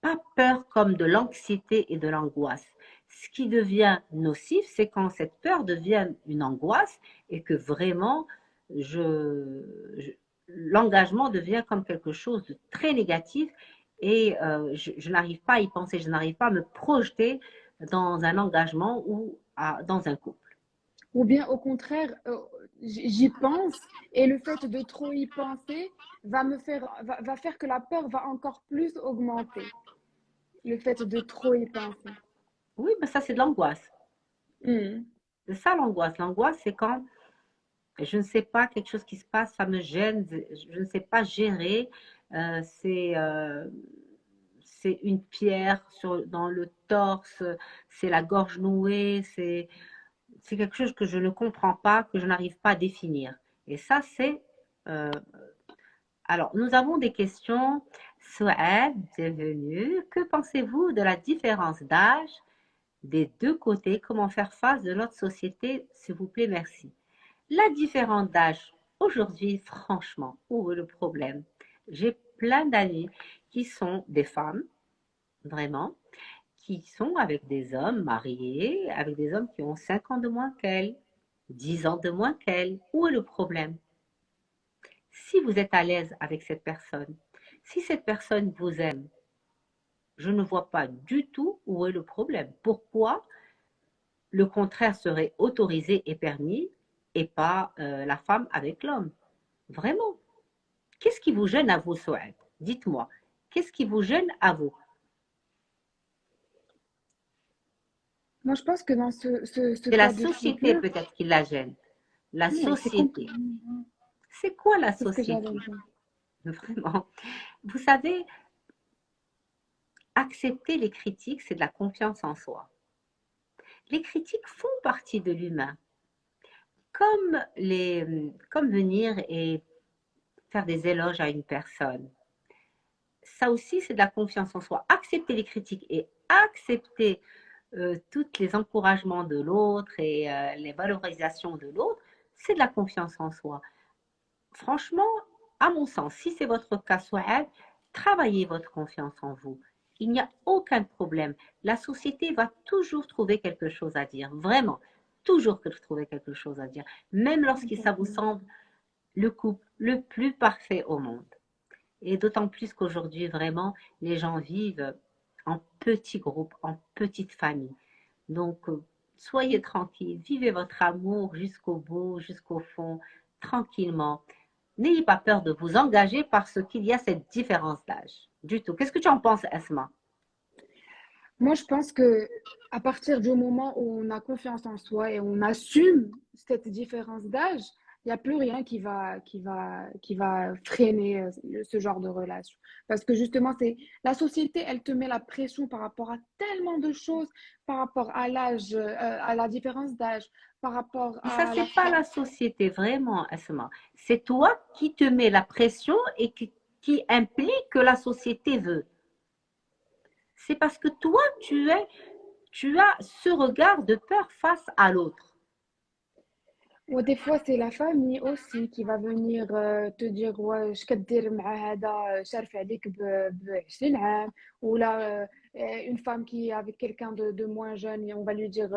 pas peur comme de l'anxiété et de l'angoisse. Ce qui devient nocif, c'est quand cette peur devient une angoisse et que vraiment, l'engagement devient comme quelque chose de très négatif et je n'arrive pas à y penser, je n'arrive pas à me projeter dans un engagement ou dans un couple. Ou bien au contraire, j'y pense et le fait de trop y penser va faire que la peur va encore plus augmenter. Le fait de trop y penser. Oui, mais ça, c'est de l'angoisse. Hmm. C'est ça l'angoisse. L'angoisse, c'est quand je ne sais pas, quelque chose qui se passe, ça me gêne, je ne sais pas gérer. Euh, c'est euh, c'est une pierre dans le torse, c'est la gorge nouée, c'est quelque chose que je ne comprends pas, que je n'arrive pas à définir. Et ça, c'est... euh, alors, nous avons des questions. Souad, bienvenue. Que pensez-vous de la différence d'âge des deux côtés? Comment faire face de notre société? S'il vous plaît, merci. La différence d'âge, aujourd'hui, franchement, où est le problème? J'ai plein d'amis qui sont des femmes, vraiment, qui sont avec des hommes mariés, avec des hommes qui ont 5 ans de moins qu'elles, 10 ans de moins qu'elles. Où est le problème? Si vous êtes à l'aise avec cette personne, si cette personne vous aime, je ne vois pas du tout où est le problème. Pourquoi le contraire serait autorisé et permis et pas la femme avec l'homme? Vraiment. Qu'est-ce qui vous gêne à vous, Souad? Dites-moi. Qu'est-ce qui vous gêne à vous? Moi, je pense que dans ce C'est la cas de société figure, peut-être qui la gêne. La mais c'est société. compliqué. C'est quoi la C'est ce que société? j'allais dire. Vraiment. Vous savez, accepter les critiques, c'est de la confiance en soi. Les critiques font partie de l'humain. Comme venir et faire des éloges à une personne. Ça aussi, c'est de la confiance en soi. Accepter les critiques et accepter tous les encouragements de l'autre et les valorisations de l'autre, c'est de la confiance en soi. Franchement, à mon sens, si c'est votre cas, Souad, travaillez votre confiance en vous. Il n'y a aucun problème. La société va toujours trouver quelque chose à dire. Vraiment, toujours trouver quelque chose à dire. Même lorsque ça vous Complètement. semble le couple le plus parfait au monde. Et d'autant plus qu'aujourd'hui, vraiment, les gens vivent en petits groupes, en petites familles. Donc, soyez tranquilles, vivez votre amour jusqu'au bout, jusqu'au fond, tranquillement. N'ayez pas peur de vous engager parce qu'il y a cette différence d'âge. Du tout. Qu'est-ce que tu en penses, Esma? Moi, je pense que à partir du moment où on a confiance en soi et on assume cette différence d'âge, il n'y a plus rien qui va freiner ce genre de relation. Parce que justement, c'est la société, elle te met la pression par rapport à tellement de choses, par rapport à l'âge, à la différence d'âge, par rapport Mais ça, à la c'est pas fin. la société, vraiment, Esma. C'est toi qui te mets la pression et qui implique que la société veut. C'est parce que toi, tu as ce regard de peur face à l'autre. Ou des fois, c'est la famille aussi qui va venir te dire واش كدير مع هذا شارف عليك ب 20 عام ou là une femme qui est avec quelqu'un de moins jeune et on va lui dire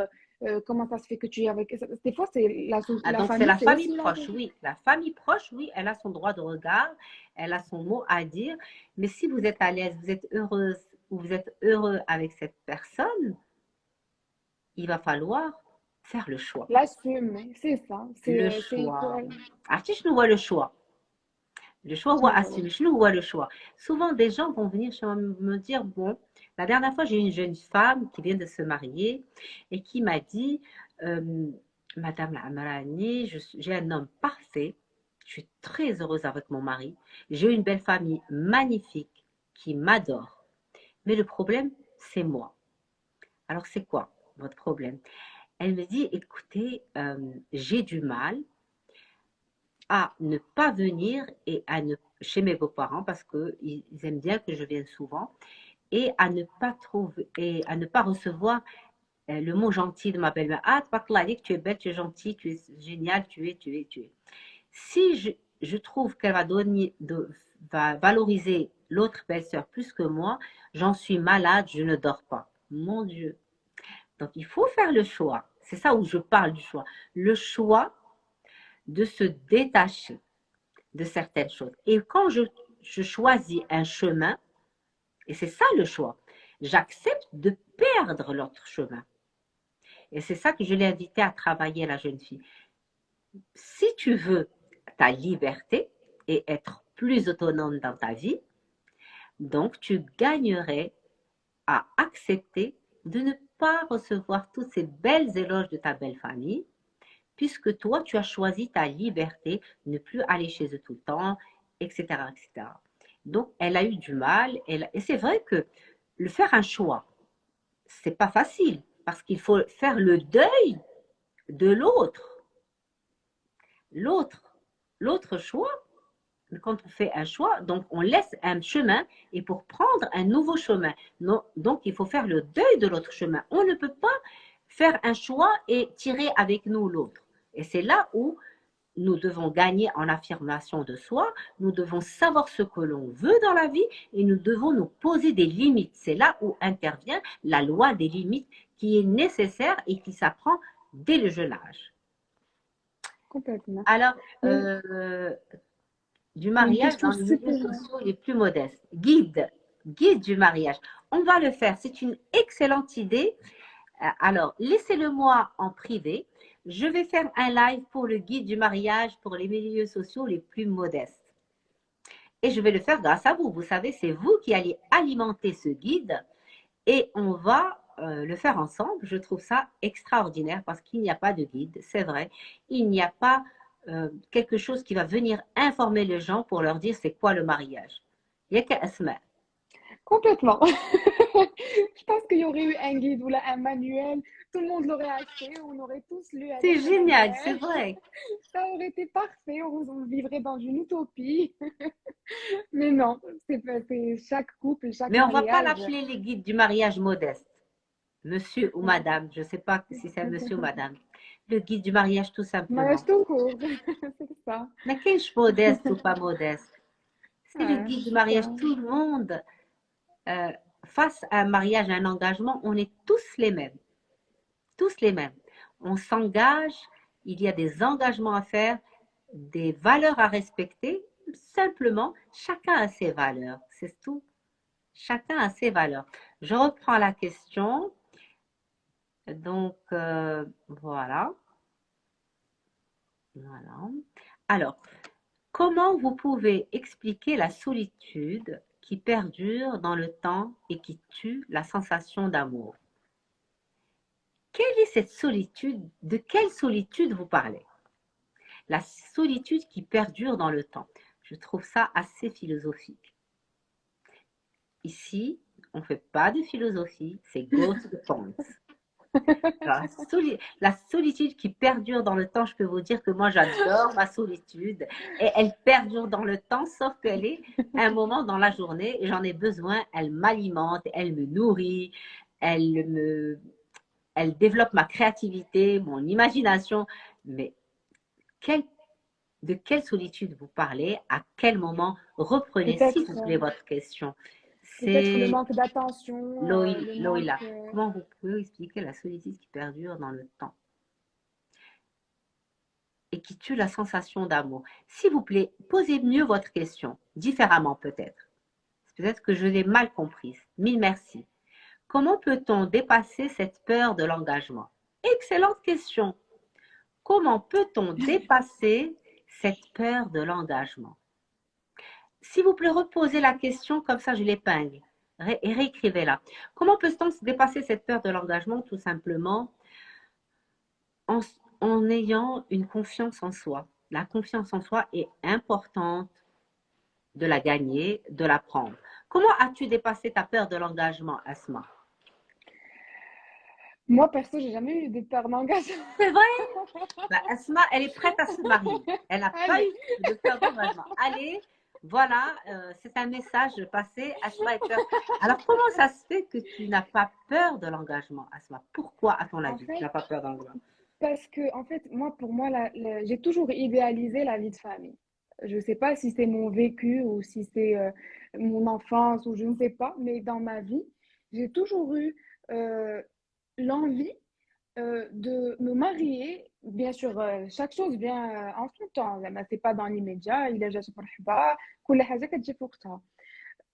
comment ça se fait que tu es avec des fois c'est Ah, la donc c'est famille la c'est famille aussi la proche, oui. La famille proche, oui, elle a son droit de regard, elle a son mot à dire. Mais si vous êtes à l'aise, vous êtes heureuse ou vous êtes heureux avec cette personne, il va falloir faire le choix. l'assume c'est ça Le c'est choix. quoi Article nous voit le choix. Le choix ou شنو هو assumer. Je nous vois le choix. Souvent, des gens vont venir chez moi me dire, bon, la dernière fois, j'ai eu une jeune femme qui vient de se marier et qui m'a dit, euh, Madame la Amarani, j'ai un homme parfait, je suis très heureuse avec mon mari, j'ai une belle famille magnifique qui m'adore. Mais le problème, c'est moi. Alors, c'est quoi votre problème? Elle me dit, écoutez, j'ai du mal à ne pas venir et chez mes beaux-parents parce qu'ils aiment bien que je vienne souvent. et à ne pas trouver et à ne pas recevoir le mot gentil de ma belle-mère. Ah, tu es belle, tu es gentille, tu es géniale, tu es. Si je trouve qu'elle va valoriser l'autre belle-sœur plus que moi, j'en suis malade, je ne dors pas. Mon Dieu. Donc, il faut faire le choix. C'est ça où je parle du choix. Le choix de se détacher de certaines choses. Et quand je choisis un chemin, et c'est ça le choix, j'accepte de perdre l'autre chemin. Et c'est ça que je l'ai invité à travailler, la jeune fille. Si tu veux ta liberté et être plus autonome dans ta vie, donc tu gagnerais à accepter de ne pas recevoir toutes ces belles éloges de ta belle famille, puisque toi, tu as choisi ta liberté, ne plus aller chez eux tout le temps, etc., etc. Donc, elle a eu du mal, et c'est vrai que le faire un choix, c'est pas facile, parce qu'il faut faire le deuil de l'autre. L'autre choix, quand on fait un choix, donc on laisse un chemin et pour prendre un nouveau chemin. Non, donc il faut faire le deuil de l'autre chemin. On ne peut pas faire un choix et tirer avec nous l'autre. Et c'est là où nous devons gagner en affirmation de soi, nous devons savoir ce que l'on veut dans la vie et nous devons nous poser des limites. C'est là où intervient la loi des limites qui est nécessaire et qui s'apprend dès le jeune âge. Complètement. Alors, Mais du c'est une mariage question dans les milieux super. sociaux les plus modestes. Guide du mariage. On va le faire. C'est une excellente idée. Alors, laissez-le-moi en privé. Je vais faire un live pour le guide du mariage pour les milieux sociaux les plus modestes. Et je vais le faire grâce à vous. Vous savez, c'est vous qui allez alimenter ce guide et on va le faire ensemble. Je trouve ça extraordinaire parce qu'il n'y a pas de guide, c'est vrai. Il n'y a pas quelque chose qui va venir informer les gens pour leur dire c'est quoi le mariage. Il y a qu'à Asma. Complètement. Je pense qu'il y aurait eu un guide ou là, un manuel, tout le monde l'aurait acheté, on aurait tous lu C'est avec le génial, c'est manuel. vrai. Ça aurait été parfait, on vivrait dans une utopie. Mais non, c'est chaque couple, chaque Mais on ne va pas mariage. l'appeler les guides du mariage modeste. Monsieur ou madame, je ne sais pas si c'est monsieur ou madame. Le guide du mariage tout Mariage simplement. tout court, c'est ça. Mais qu'est-ce modeste ou pas modeste? C'est le Ouais, guide du c'est ça. mariage. Tout le monde, euh, face à un mariage, à un engagement, on est tous les mêmes. Tous les mêmes. On s'engage, il y a des engagements à faire, des valeurs à respecter. Simplement, chacun a ses valeurs. C'est tout. Chacun a ses valeurs. Je reprends la question. Donc, voilà. Voilà. Alors, comment vous pouvez expliquer la solitude qui perdure dans le temps et qui tue la sensation d'amour? Quelle est cette solitude? De quelle solitude vous parlez? La solitude qui perdure dans le temps. Je trouve ça assez philosophique. Ici, on ne fait pas de philosophie, c'est go to the point. Alors, la solitude qui perdure dans le temps, je peux vous dire que moi j'adore ma solitude et elle perdure dans le temps, sauf qu'elle est un moment dans la journée et j'en ai besoin, elle m'alimente, elle me nourrit, elle me, elle développe ma créativité, mon imagination. Mais quelle de quelle solitude vous parlez? À quel moment? Reprenez, s'il Peut-être vous plaît, votre question. peut-être le C'est manque d'attention, le Loïla. manque. Comment vous pouvez expliquer la solitude qui perdure dans le temps et qui tue la sensation d'amour? S'il vous plaît, posez mieux votre question, différemment peut-être. Peut-être que je l'ai mal comprise. Mille merci. Comment peut-on dépasser cette peur de l'engagement? Excellente question. Comment peut-on dépasser cette peur de l'engagement? S'il vous plaît, reposez la question, comme ça je l'épingle. Et réécrivez-la. Comment peut-on se dépasser cette peur de l'engagement? Tout simplement en, en ayant une confiance en soi. La confiance en soi est importante de la gagner, de la prendre. Comment as-tu dépassé ta peur de l'engagement, Asma? Moi, perso, j'ai jamais eu de peur d'engagement. C'est vrai? Bah, Asma, elle est prête à se marier. Elle n'a pas Allez, eu de peur d'engagement. Allez, Voilà, c'est un message passé. Asma est peur. Alors, comment ça se fait que tu n'as pas peur de l'engagement, Asma? Pourquoi, à ton En avis, tu fait, n'as pas peur de l'engagement? parce que, en fait, moi, pour moi, j'ai toujours idéalisé la vie de famille. Je ne sais pas si c'est mon vécu ou si c'est mon enfance ou je ne sais pas, mais dans ma vie, j'ai toujours eu euh, l'envie de me marier. Bien sûr, chaque chose vient en son temps. C'est pas dans l'immédiat. Il a جات مرحبا كل حاجة كتجي في وقتها.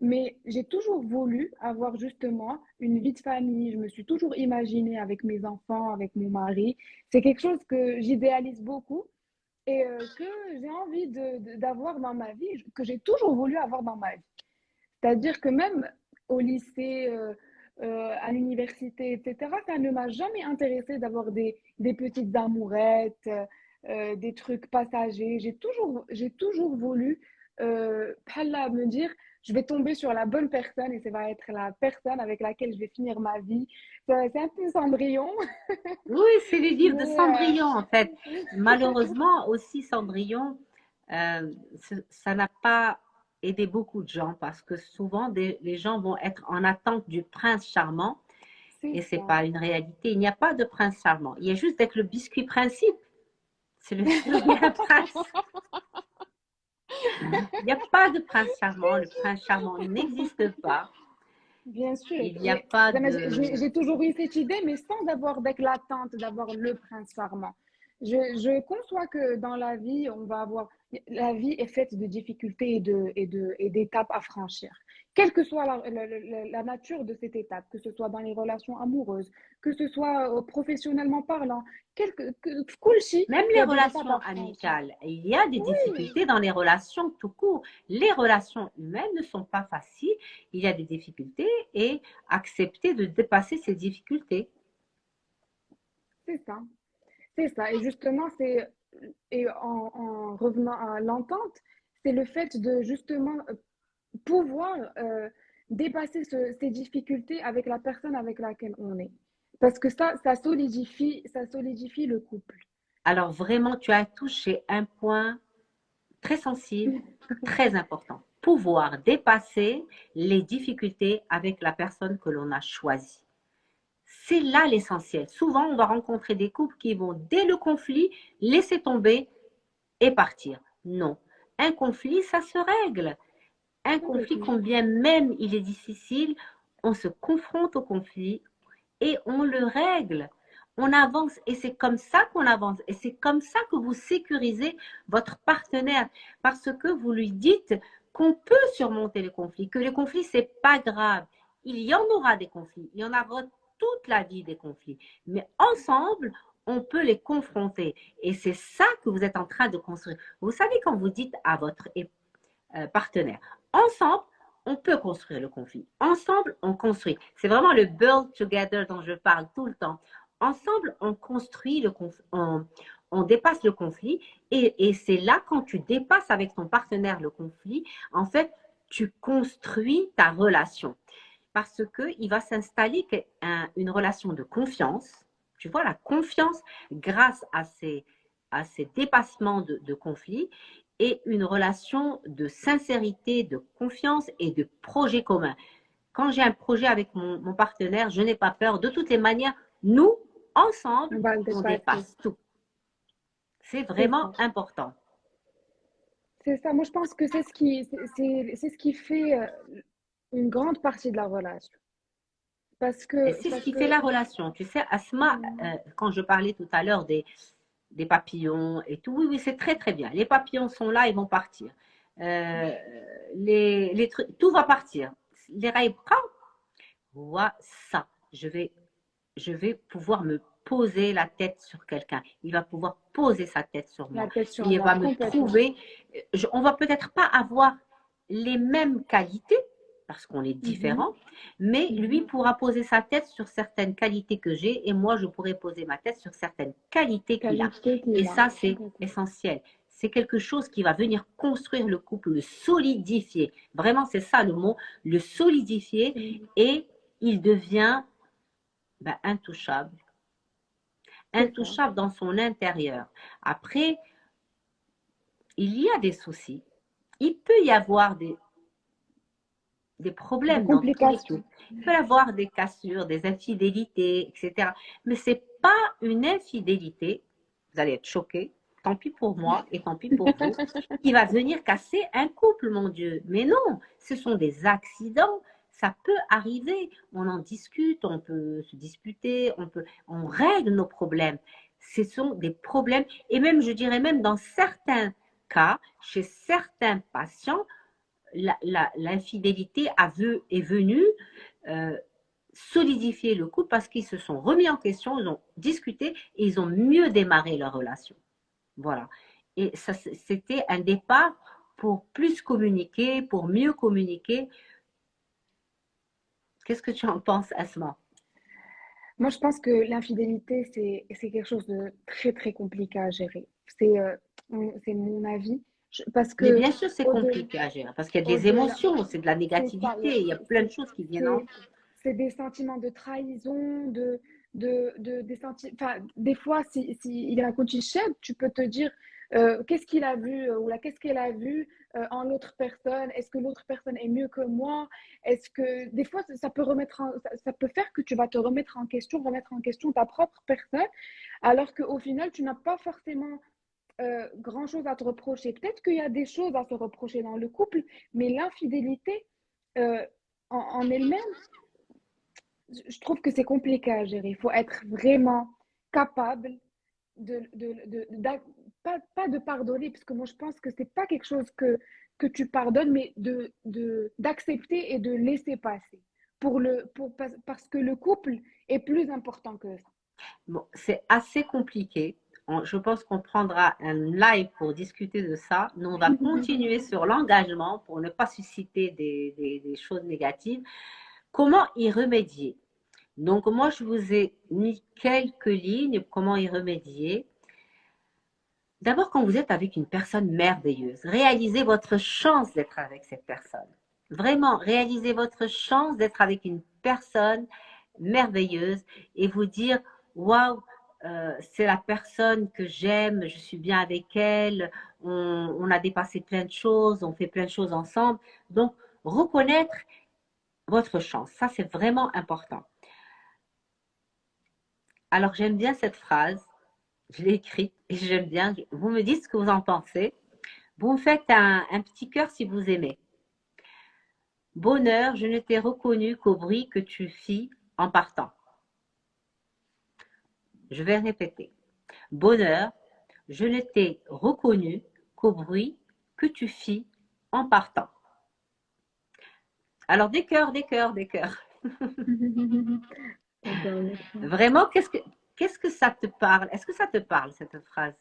Mais j'ai toujours voulu avoir justement une vie de famille. Je me suis toujours imaginée avec mes enfants, avec mon mari. C'est quelque chose que j'idéalise beaucoup et que j'ai envie d'avoir dans ma vie, que j'ai toujours voulu avoir dans ma vie. C'est-à-dire que même au lycée, à l'université, etc., ça ne m'a jamais intéressé d'avoir des petites amourettes, des trucs passagers. J'ai toujours voulu me dire, je vais tomber sur la bonne personne et ça va être la personne avec laquelle je vais finir ma vie. C'est un peu Cendrillon, Oui, c'est les livres de mais Cendrillon, en fait. Malheureusement, aussi, Cendrillon, ça n'a pas aidé beaucoup de gens parce que souvent, les gens vont être en attente du prince charmant c'est et c'est ça. pas une réalité. Il n'y a pas de prince charmant. Il y a juste avec le biscuit principe. C'est le seul bien prince. Il n'y a pas de prince charmant. Le prince charmant n'existe pas. Bien sûr, Il n'y a mais pas j'ai de... j'ai toujours eu cette idée, mais sans avoir l'attente d'avoir le prince charmant. Je conçois que dans la vie, la vie est faite de difficultés et d'étapes à franchir. Quelle que soit la nature de cette étape, que ce soit dans les relations amoureuses, que ce soit professionnellement parlant, cool chi, Même il y les a des étapes relations à franchir. amicales, il y a des Oui, difficultés dans les relations tout court. Les relations humaines ne sont pas faciles. Il y a des difficultés et accepter de dépasser ces difficultés. c'est ça. C'est ça. Et justement, en revenant à l'entente, c'est le fait de justement pouvoir dépasser ces difficultés avec la personne avec laquelle on est. Parce que ça solidifie le couple. Alors vraiment, tu as touché un point très sensible, très important. Pouvoir dépasser les difficultés avec la personne que l'on a choisie. C'est là l'essentiel. Souvent, on va rencontrer des couples qui vont, dès le conflit, laisser tomber et partir. Non. Un conflit, ça se règle. Un conflit, Complètement. combien même il est difficile, on se confronte au conflit et on le règle. On avance et c'est comme ça qu'on avance et c'est comme ça que vous sécurisez votre partenaire parce que vous lui dites qu'on peut surmonter les conflits, que les conflits c'est pas grave. Il y en aura des conflits, il y en aura toute la vie des conflits, mais ensemble on peut les confronter et c'est ça que vous êtes en train de construire. Vous savez quand vous dites à votre partenaire. Ensemble, on peut construire le conflit. Ensemble, on construit. C'est vraiment le build together dont je parle tout le temps. Ensemble, on construit le conflit, on dépasse le conflit et c'est là quand tu dépasses avec ton partenaire le conflit, en fait, tu construis ta relation parce qu'il va s'installer une relation de confiance. Tu vois, la confiance grâce à ces dépassements de conflits et une relation de sincérité, de confiance et de projet commun. Quand j'ai un projet avec mon partenaire, je n'ai pas peur. De toutes les manières, nous, ensemble, On va le on dépasser. dépasse tout. C'est C'est vraiment ça. important. C'est ça. Moi, je pense que c'est ce qui fait une grande partie de la relation. Et c'est ce Parce qui fait que, la relation. Tu sais, Asma, quand je parlais tout à l'heure des papillons et tout, oui, oui, c'est très, très bien. Les papillons sont là, ils vont partir. Euh, tout va partir. Les rails, vois ça. Je vais pouvoir me poser la tête sur quelqu'un. Il va pouvoir poser sa tête sur moi. la tête sur Il moi, va me complètement. trouver. On va peut-être pas avoir les mêmes qualités parce qu'on est Mhm, différents, mais lui mhm. pourra poser sa tête sur certaines qualités que j'ai et moi je pourrai poser ma tête sur certaines qualités qu'il a. Qualité Et qu'il a, ça, c'est complètement. essentiel. C'est quelque chose qui va venir construire le couple, le solidifier. Vraiment, c'est ça le mot, le solidifier et il devient intouchable, C'est ça. intouchable dans son intérieur. Après, il y a des soucis. il peut y avoir des Des problèmes dans tous les complications. couples. Il peut y avoir des cassures, des infidélités, etc. Mais ce n'est pas une infidélité, vous allez être choqués, tant pis pour moi et tant pis pour vous, qui va venir casser un couple, mon Dieu. Mais non, ce sont des accidents. Ça peut arriver, on en discute, on peut se disputer, on règle nos problèmes. Ce sont des problèmes, et même, je dirais même dans certains cas, chez certains patients, l'infidélité est venue euh, solidifier le couple parce qu'ils se sont remis en question, ils ont discuté et ils ont mieux démarré leur relation. Voilà. Et ça, c'était un départ pour plus communiquer, pour mieux communiquer. Qu'est-ce que tu en penses, Asma? Moi, je pense que l'infidélité, c'est quelque chose de très, très compliqué à gérer. C'est mon avis. Parce Mais que bien sûr, c'est au-delà, compliqué à gérer parce qu'il y a des au-delà, émotions, c'est de la c'est ça, négativité, il y a plein de choses qui viennent en. c'est, c'est des sentiments de trahison, des enfin, des fois, si il raconte une chèque, tu peux te dire qu'est-ce qu'il a vu ou là, qu'est-ce qu'elle a vu en l'autre personne? Est-ce que l'autre personne est mieux que moi? Est-ce que des fois, ça peut ça peut faire que tu vas te remettre en question ta propre personne, alors qu'au final, tu n'as pas forcément grand-chose à te reprocher. Peut-être qu'il y a des choses à se reprocher dans le couple, mais l'infidélité euh, en elle-même, je trouve que c'est compliqué à gérer. Il faut être vraiment capable pas de pardonner, parce que moi je pense que c'est pas quelque chose que tu pardonnes, mais d'accepter et de laisser passer. Parce que le couple est plus important que ça. Bon, c'est assez compliqué. Je pense qu'on prendra un live pour discuter de ça. Nous, on va continuer sur l'engagement pour ne pas susciter des choses négatives. Comment y remédier? Donc, moi, je vous ai mis quelques lignes. Comment y remédier? D'abord, quand vous êtes avec une personne merveilleuse, réalisez votre chance d'être avec cette personne. Vraiment, réalisez votre chance d'être avec une personne merveilleuse et vous dire, waouh, c'est la personne que j'aime, je suis bien avec elle, on a dépassé plein de choses, on fait plein de choses ensemble. Donc, reconnaître votre chance, ça c'est vraiment important. Alors, j'aime bien cette phrase, je l'ai écrite et j'aime bien. Vous me dites ce que vous en pensez. Vous me faites un petit cœur si vous aimez. Bonheur, je ne t'ai reconnu qu'au bruit que tu fis en partant. Je vais répéter. Bonheur, je ne t'ai reconnu qu'au bruit que tu fis en partant. Alors, des cœurs, des cœurs, des cœurs. D'accord, d'accord. Vraiment, qu'est-ce que ça te parle? Est-ce que ça te parle, cette phrase,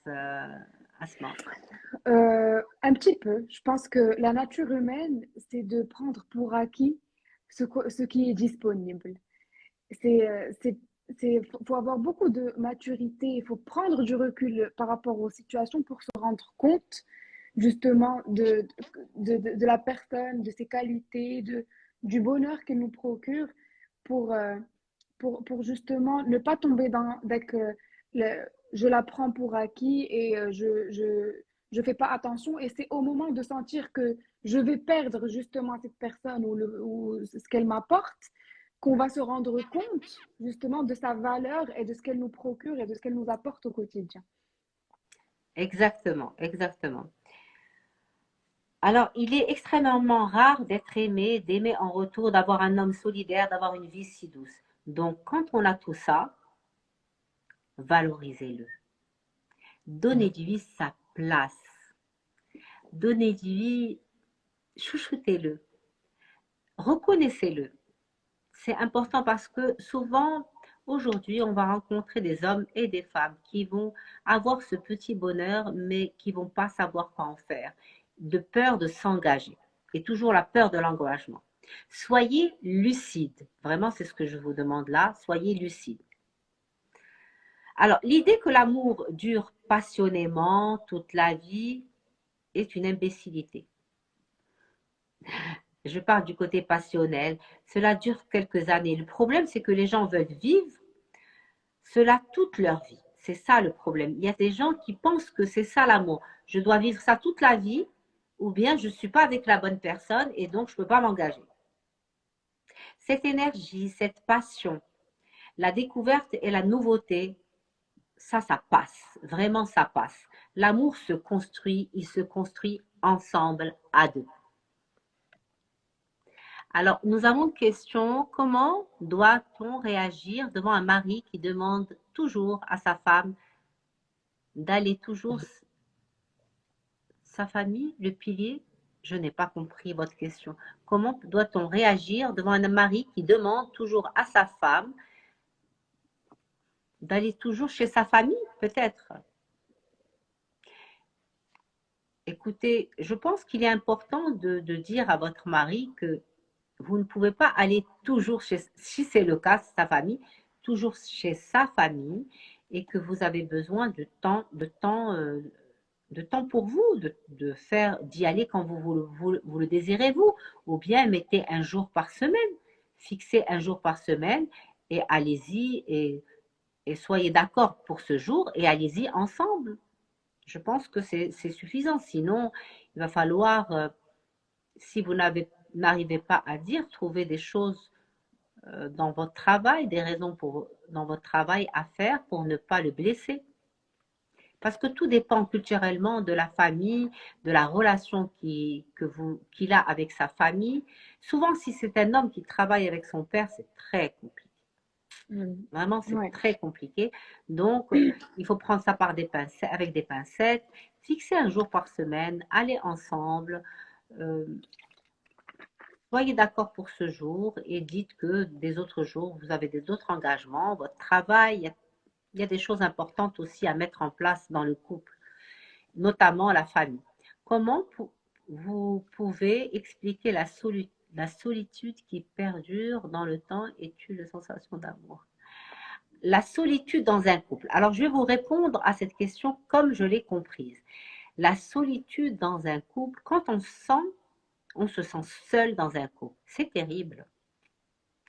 Asma? Un petit peu. Je pense que la nature humaine, c'est de prendre pour acquis ce qui est disponible. Faut avoir beaucoup de maturité, il faut prendre du recul par rapport aux situations pour se rendre compte justement de la personne, de ses qualités, du bonheur qu'elle nous procure pour, euh, pour justement ne pas tomber dès que je la prends pour acquis et je fais pas attention. Et c'est au moment de sentir que je vais perdre justement cette personne ou ce qu'elle m'apporte qu'on va se rendre compte justement de sa valeur et de ce qu'elle nous procure et de ce qu'elle nous apporte au quotidien. Exactement, exactement. Alors, il est extrêmement rare d'être aimé, d'aimer en retour, d'avoir un homme solidaire, d'avoir une vie si douce. Donc, quand on a tout ça, valorisez-le. Donnez-lui sa place. Donnez-lui, chouchoutez-le. Reconnaissez-le. C'est important parce que souvent, aujourd'hui, on va rencontrer des hommes et des femmes qui vont avoir ce petit bonheur, mais qui vont pas savoir quoi en faire, de peur de s'engager. Et toujours la peur de l'engagement. Soyez lucide. Vraiment, c'est ce que je vous demande là. Soyez lucide. Alors, l'idée que l'amour dure passionnément toute la vie est une imbécilité. Je parle du côté passionnel. Cela dure quelques années. Le problème, c'est que les gens veulent vivre cela toute leur vie. C'est ça le problème. Il y a des gens qui pensent que c'est ça l'amour. Je dois vivre ça toute la vie ou bien je ne suis pas avec la bonne personne et donc je ne peux pas m'engager. Cette énergie, cette passion, la découverte et la nouveauté, ça passe. Vraiment, ça passe. L'amour se construit, il se construit ensemble à deux. Alors, nous avons une question. Comment doit-on réagir devant un mari qui demande toujours à sa femme d'aller toujours sa famille, le pilier? Je n'ai pas compris votre question. Comment doit-on réagir devant un mari qui demande toujours à sa femme d'aller toujours chez sa famille, peut-être? Écoutez, je pense qu'il est important de dire à votre mari que vous ne pouvez pas aller toujours chez, si c'est le cas, sa famille, toujours chez sa famille et que vous avez besoin de temps pour vous, de faire, d'y aller quand vous le désirez vous, ou bien mettez un jour par semaine, fixez un jour par semaine et allez-y et soyez d'accord pour ce jour et allez-y ensemble. Je pense que c'est suffisant. Sinon, il va falloir, si vous n'arrivez pas à dire, trouver des choses dans votre travail, des raisons dans votre travail à faire pour ne pas le blesser. Parce que tout dépend culturellement de la famille, de la relation qu'il a avec sa famille. Souvent, si c'est un homme qui travaille avec son père, c'est très compliqué. Vraiment, c'est Ouais. très compliqué. Donc, il faut prendre ça avec des pincettes, fixer un jour par semaine, aller ensemble. euh, Soyez d'accord pour ce jour et dites que des autres jours, vous avez d'autres engagements, votre travail, il y a des choses importantes aussi à mettre en place dans le couple, notamment la famille. Comment vous pouvez expliquer la solitude qui perdure dans le temps et tue la sensation d'amour? La solitude dans un couple. Alors, je vais vous répondre à cette question comme je l'ai comprise. La solitude dans un couple, quand on se sent seul dans un couple, c'est terrible.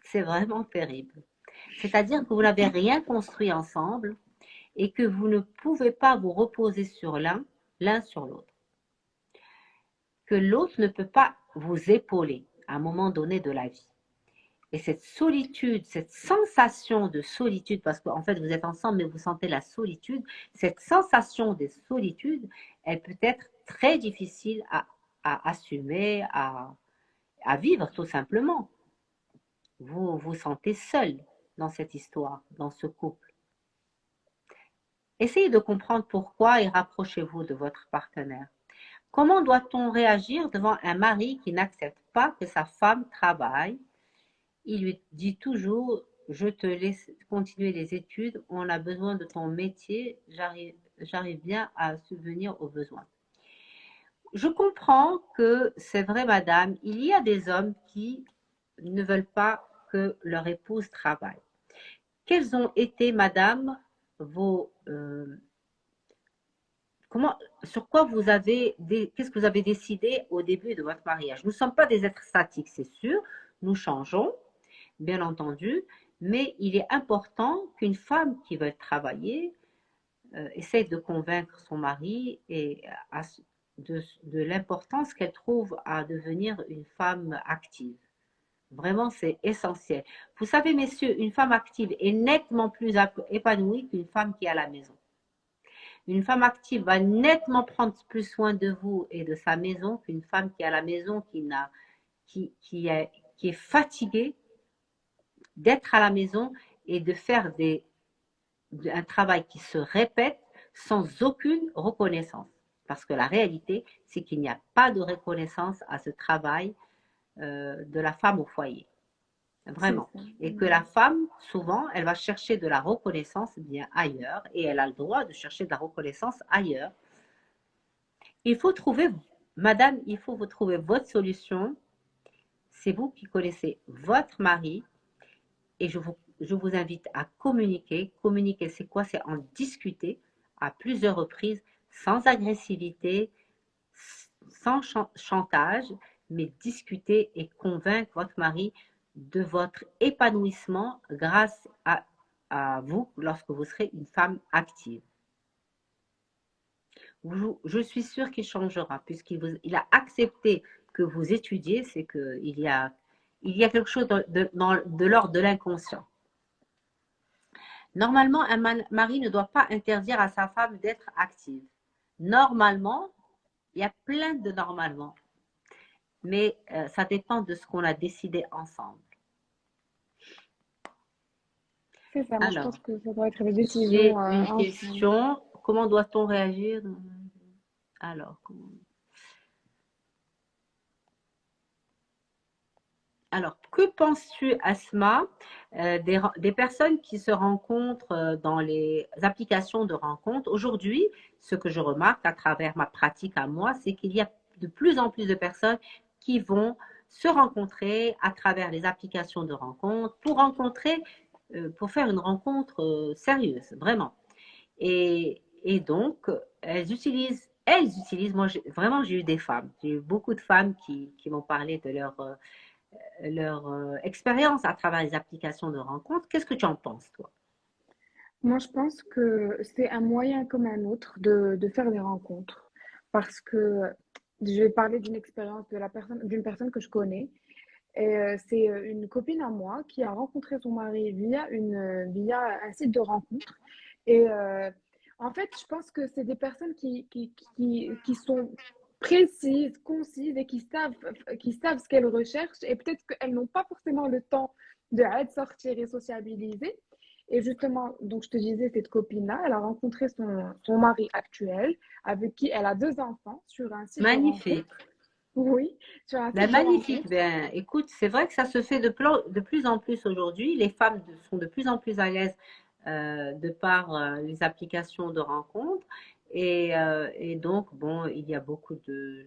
C'est vraiment terrible. C'est-à-dire que vous n'avez rien construit ensemble et que vous ne pouvez pas vous reposer sur l'un sur l'autre. Que l'autre ne peut pas vous épauler à un moment donné de la vie. Et cette solitude, cette sensation de solitude, parce qu'en fait vous êtes ensemble mais vous sentez la solitude, cette sensation de solitude, elle peut être très difficile à assumer, à vivre tout simplement. Vous vous sentez seul dans cette histoire, dans ce couple. Essayez de comprendre pourquoi et rapprochez-vous de votre partenaire. Comment doit-on réagir devant un mari qui n'accepte pas que sa femme travaille? Il lui dit toujours, je te laisse continuer les études, on a besoin de ton métier, j'arrive bien à subvenir aux besoins. Je comprends que c'est vrai, madame, il y a des hommes qui ne veulent pas que leur épouse travaille. Quels ont été, madame, sur quoi qu'est-ce que vous avez décidé au début de votre mariage? Nous ne sommes pas des êtres statiques, c'est sûr, nous changeons, bien entendu, mais il est important qu'une femme qui veut travailler essaie de convaincre son mari de l'importance qu'elle trouve à devenir une femme active. Vraiment, c'est essentiel. Vous savez, messieurs, une femme active est nettement plus épanouie qu'une femme qui est à la maison. Une femme active va nettement prendre plus soin de vous et de sa maison qu'une femme qui est à la maison, qui est fatiguée d'être à la maison et de faire un travail qui se répète sans aucune reconnaissance. Parce que la réalité, c'est qu'il n'y a pas de reconnaissance à ce travail de la femme au foyer. Vraiment. Et que la femme, souvent, elle va chercher de la reconnaissance bien ailleurs et elle a le droit de chercher de la reconnaissance ailleurs. Il faut trouver, madame, il faut vous trouver votre solution. C'est vous qui connaissez votre mari et je vous invite à communiquer. Communiquer, c'est quoi? C'est en discuter à plusieurs reprises, sans agressivité, sans chantage, mais discuter et convaincre votre mari de votre épanouissement grâce à vous lorsque vous serez une femme active. je suis sûre qu'il changera, il a accepté que vous étudiez, c'est il y a quelque chose de l'ordre de l'inconscient. Normalement, un mari ne doit pas interdire à sa femme d'être active. Normalement, il y a plein de normalement, mais ça dépend de ce qu'on a décidé ensemble. C'est ça, moi je Alors, pense que ça doit être des j'ai décisions une ensemble. question. Comment doit-on réagir? Alors, que penses-tu, Asma, des personnes qui se rencontrent dans les applications de rencontres? Aujourd'hui, ce que je remarque à travers ma pratique à moi, c'est qu'il y a de plus en plus de personnes qui vont se rencontrer à travers les applications de rencontres pour faire une rencontre sérieuse, vraiment. Et donc, moi, vraiment, j'ai eu des femmes, j'ai eu beaucoup de femmes qui m'ont parlé de leur expérience à travers les applications de rencontres. Qu'est-ce que tu en penses, toi? Moi je pense que c'est un moyen comme un autre de faire des rencontres. Parce que je vais parler d'une expérience d'une personne que je connais. Et c'est une copine à moi qui a rencontré son mari via un site de rencontre. Et en fait, je pense que c'est des personnes qui sont précises, concises et qui savent ce qu'elles recherchent. Et peut-être qu'elles n'ont pas forcément le temps de sortir et sociabiliser. Et justement, donc je te disais, cette copine-là, elle a rencontré son mari actuel, avec qui elle a 2 enfants sur un site de Magnifique. rencontre. Oui, sur un Ben, site de magnifique. rencontre. Ben, écoute, c'est vrai que ça se fait de plus en plus aujourd'hui. Les femmes sont de plus en plus à l'aise de par les applications de rencontres. Et donc, bon, il y a beaucoup de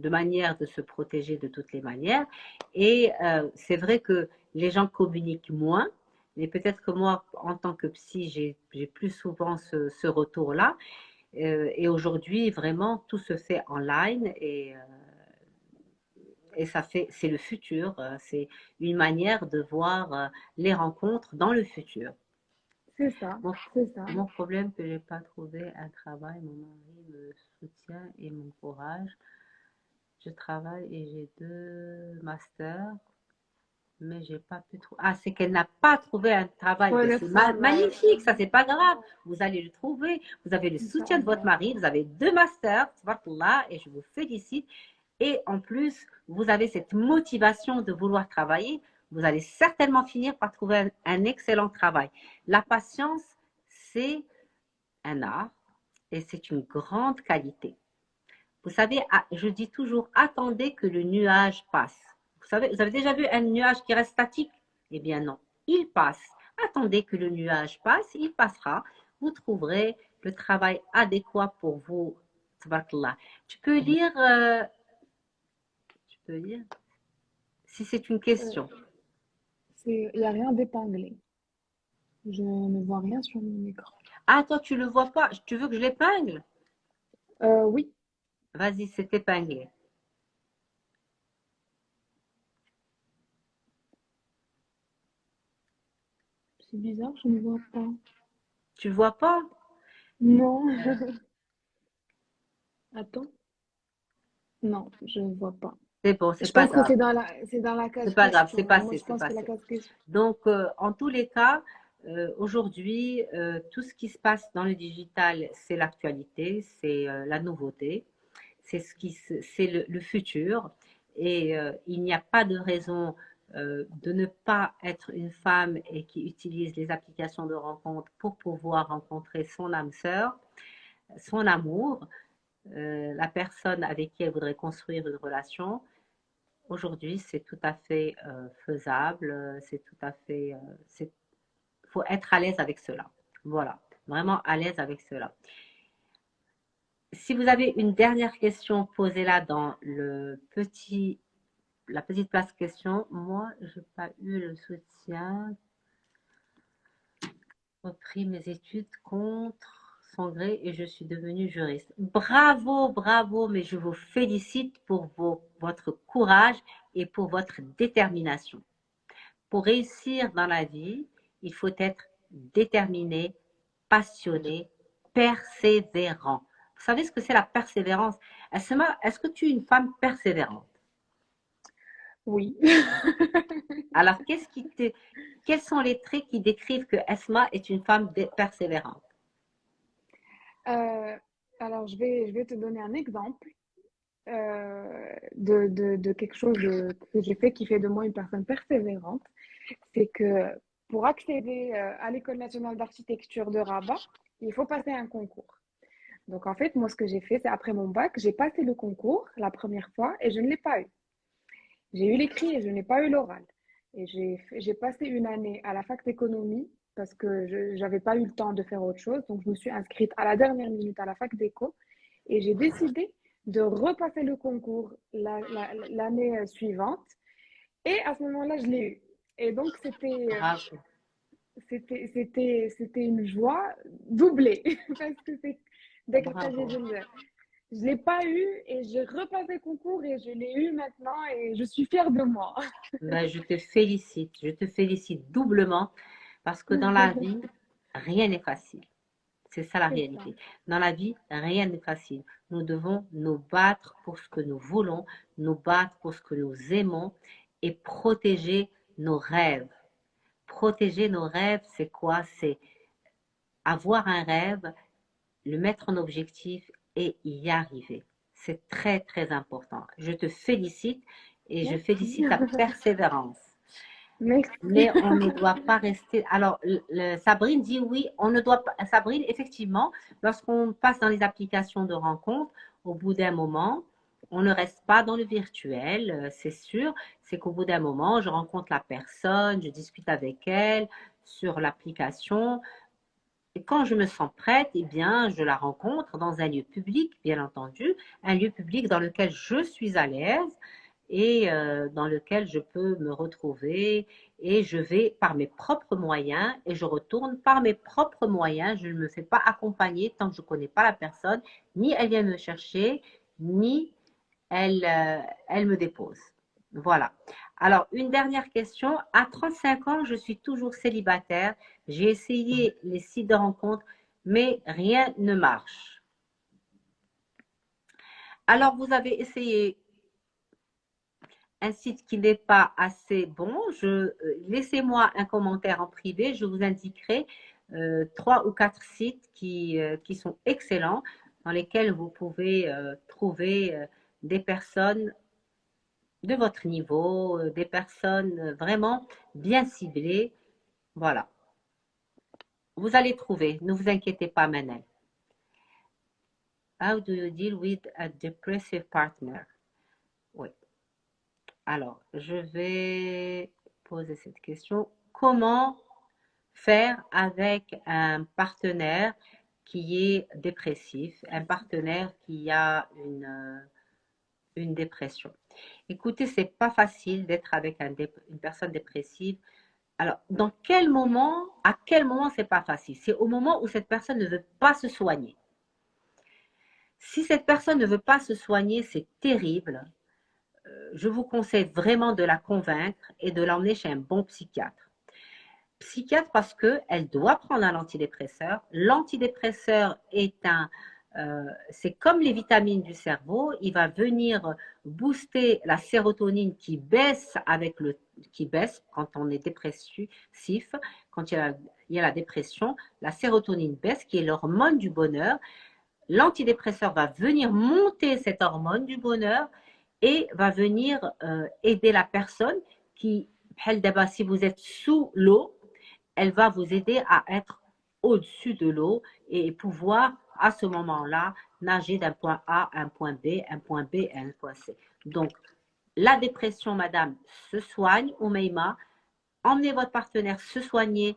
manières de se protéger de toutes les manières. Et c'est vrai que les gens communiquent moins. Mais peut-être que moi, en tant que psy, j'ai plus souvent ce retour-là. Et aujourd'hui, vraiment, tout se fait en ligne et c'est le futur. C'est une manière de voir les rencontres dans le futur. C'est ça, Mon, c'est ça. mon problème, que je n'ai pas trouvé un travail. Mon mari me soutient et m'encourage. Je travaille et j'ai 2 masters, mais j'ai pas pu trouver. Ah, c'est qu'elle n'a pas trouvé un travail. Ouais, Ben, les c'est femmes, magnifique, ça, c'est pas grave. Vous allez le trouver. Vous avez le soutien de votre Inch'Allah. mari, vous avez 2 masters, tabarakallah, et je vous félicite. Et en plus, vous avez cette motivation de vouloir travailler. Vous allez certainement finir par trouver un excellent travail. La patience, c'est un art et c'est une grande qualité. Vous savez, je dis toujours, attendez que le nuage passe. Vous avez déjà vu un nuage qui reste statique? Eh bien non, il passe. Attendez que le nuage passe, il passera. Vous trouverez le travail adéquat pour vous. Tabarakallah. Tu peux lire, si c'est une Euh, question. il n'y a rien d'épinglé. Je ne vois rien sur mon écran. Ah, toi, tu le vois pas. Tu veux que je l'épingle? Oui, Vas-y, c'est épinglé. c'est bizarre, je ne vois pas. Tu vois pas? Non, attends. Non, je ne vois pas. C'est bon, c'est Je pas pense que grave. c'est dans la C'est case pas grave, c'est question. Et moi, passé, je c'est pense que la passé. case question. Donc, en tous les cas, aujourd'hui, tout ce qui se passe dans le digital, c'est l'actualité, c'est la nouveauté, c'est le futur. Et il n'y a pas de raison de ne pas être une femme et qui utilise les applications de rencontre pour pouvoir rencontrer son âme sœur, son amour, la personne avec qui elle voudrait construire une relation. Aujourd'hui, c'est tout à fait faisable, c'est tout à fait, faut être à l'aise avec cela. Voilà, vraiment à l'aise avec cela. Si vous avez une dernière question, posez-la dans la petite place question. Moi, je n'ai pas eu le soutien, repris mes études contre son gré et je suis devenue juriste. Bravo, bravo, mais je vous félicite pour votre courage et pour votre détermination. Pour réussir dans la vie, il faut être déterminé, passionné, persévérant. Vous savez ce que c'est la persévérance? Asma, est-ce que tu es une femme persévérante? Oui. Alors, quels sont les traits qui décrivent que Asma est une femme persévérante? Euh, alors, je vais te donner un exemple de quelque chose que j'ai fait qui fait de moi une personne persévérante. C'est que pour accéder à l'École nationale d'architecture de Rabat, il faut passer un concours. Donc, en fait, moi, ce que j'ai fait, c'est après mon bac, j'ai passé le concours la première fois et je ne l'ai pas eu. J'ai eu l'écrit et je n'ai pas eu l'oral. Et j'ai passé une année à la fac d'économie parce que je n'avais pas eu le temps de faire autre chose. Donc, je me suis inscrite à la dernière minute à la fac d'éco et j'ai décidé de repasser le concours l'année suivante. Et à ce moment-là, je l'ai eu. Et donc, Bravo. c'était une joie doublée parce que c'est dès que Bravo. je l'ai pas eu et j'ai repassé le concours et je l'ai eu maintenant et je suis fière de moi. Ben, je te félicite doublement parce que dans la vie, rien n'est facile. C'est ça la C'est ça. réalité. Dans la vie, rien n'est facile. Nous devons nous battre pour ce que nous voulons, nous battre pour ce que nous aimons et protéger nos rêves. Protéger nos rêves, c'est quoi? C'est avoir un rêve, le mettre en objectif et y arriver. C'est très, très important. Je te félicite et je Merci. félicite ta persévérance. Merci. Mais on ne doit pas rester. Alors, Sabrine dit oui, on ne doit pas. Sabrine, effectivement, lorsqu'on passe dans les applications de rencontre, au bout d'un moment, on ne reste pas dans le virtuel, c'est sûr. C'est qu'au bout d'un moment, je rencontre la personne, je discute avec elle sur l'application. Et quand je me sens prête, eh bien, je la rencontre dans un lieu public, bien entendu, un lieu public dans lequel je suis à l'aise et dans lequel je peux me retrouver et je vais par mes propres moyens et je retourne par mes propres moyens. Je ne me fais pas accompagner tant que je ne connais pas la personne, ni elle vient me chercher, ni elle me dépose. Voilà. Alors, une dernière question. À 35 ans, je suis toujours célibataire. J'ai essayé les sites de rencontres, mais rien ne marche. Alors, vous avez essayé un site qui n'est pas assez bon. Laissez-moi un commentaire en privé. Je vous indiquerai 3 ou 4 sites qui sont excellents, dans lesquels vous pouvez trouver des personnes de votre niveau, des personnes vraiment bien ciblées. Voilà. Vous allez trouver, ne vous inquiétez pas, Manel. How do you deal with a depressive partner? Oui. Alors, je vais poser cette question. Comment faire avec un partenaire qui est dépressif, un partenaire qui a une dépression? Écoutez, c'est pas facile d'être avec une personne dépressive. Alors, à quel moment c'est pas facile? C'est au moment où cette personne ne veut pas se soigner. Si cette personne ne veut pas se soigner, c'est terrible. Je vous conseille vraiment de la convaincre et de l'emmener chez un bon psychiatre. Psychiatre parce qu'elle doit prendre un antidépresseur. L'antidépresseur c'est comme les vitamines du cerveau, il va venir booster la sérotonine qui baisse quand on est dépressif, quand il y a la dépression, la sérotonine baisse, qui est l'hormone du bonheur. L'antidépresseur va venir monter cette hormone du bonheur et va venir aider la personne qui, si vous êtes sous l'eau, elle va vous aider à être au-dessus de l'eau et pouvoir à ce moment-là nager d'un point A à un point B, un point B à un point C. Donc, la dépression, madame, se soigne, Oumeima. Emmenez votre partenaire se soigner,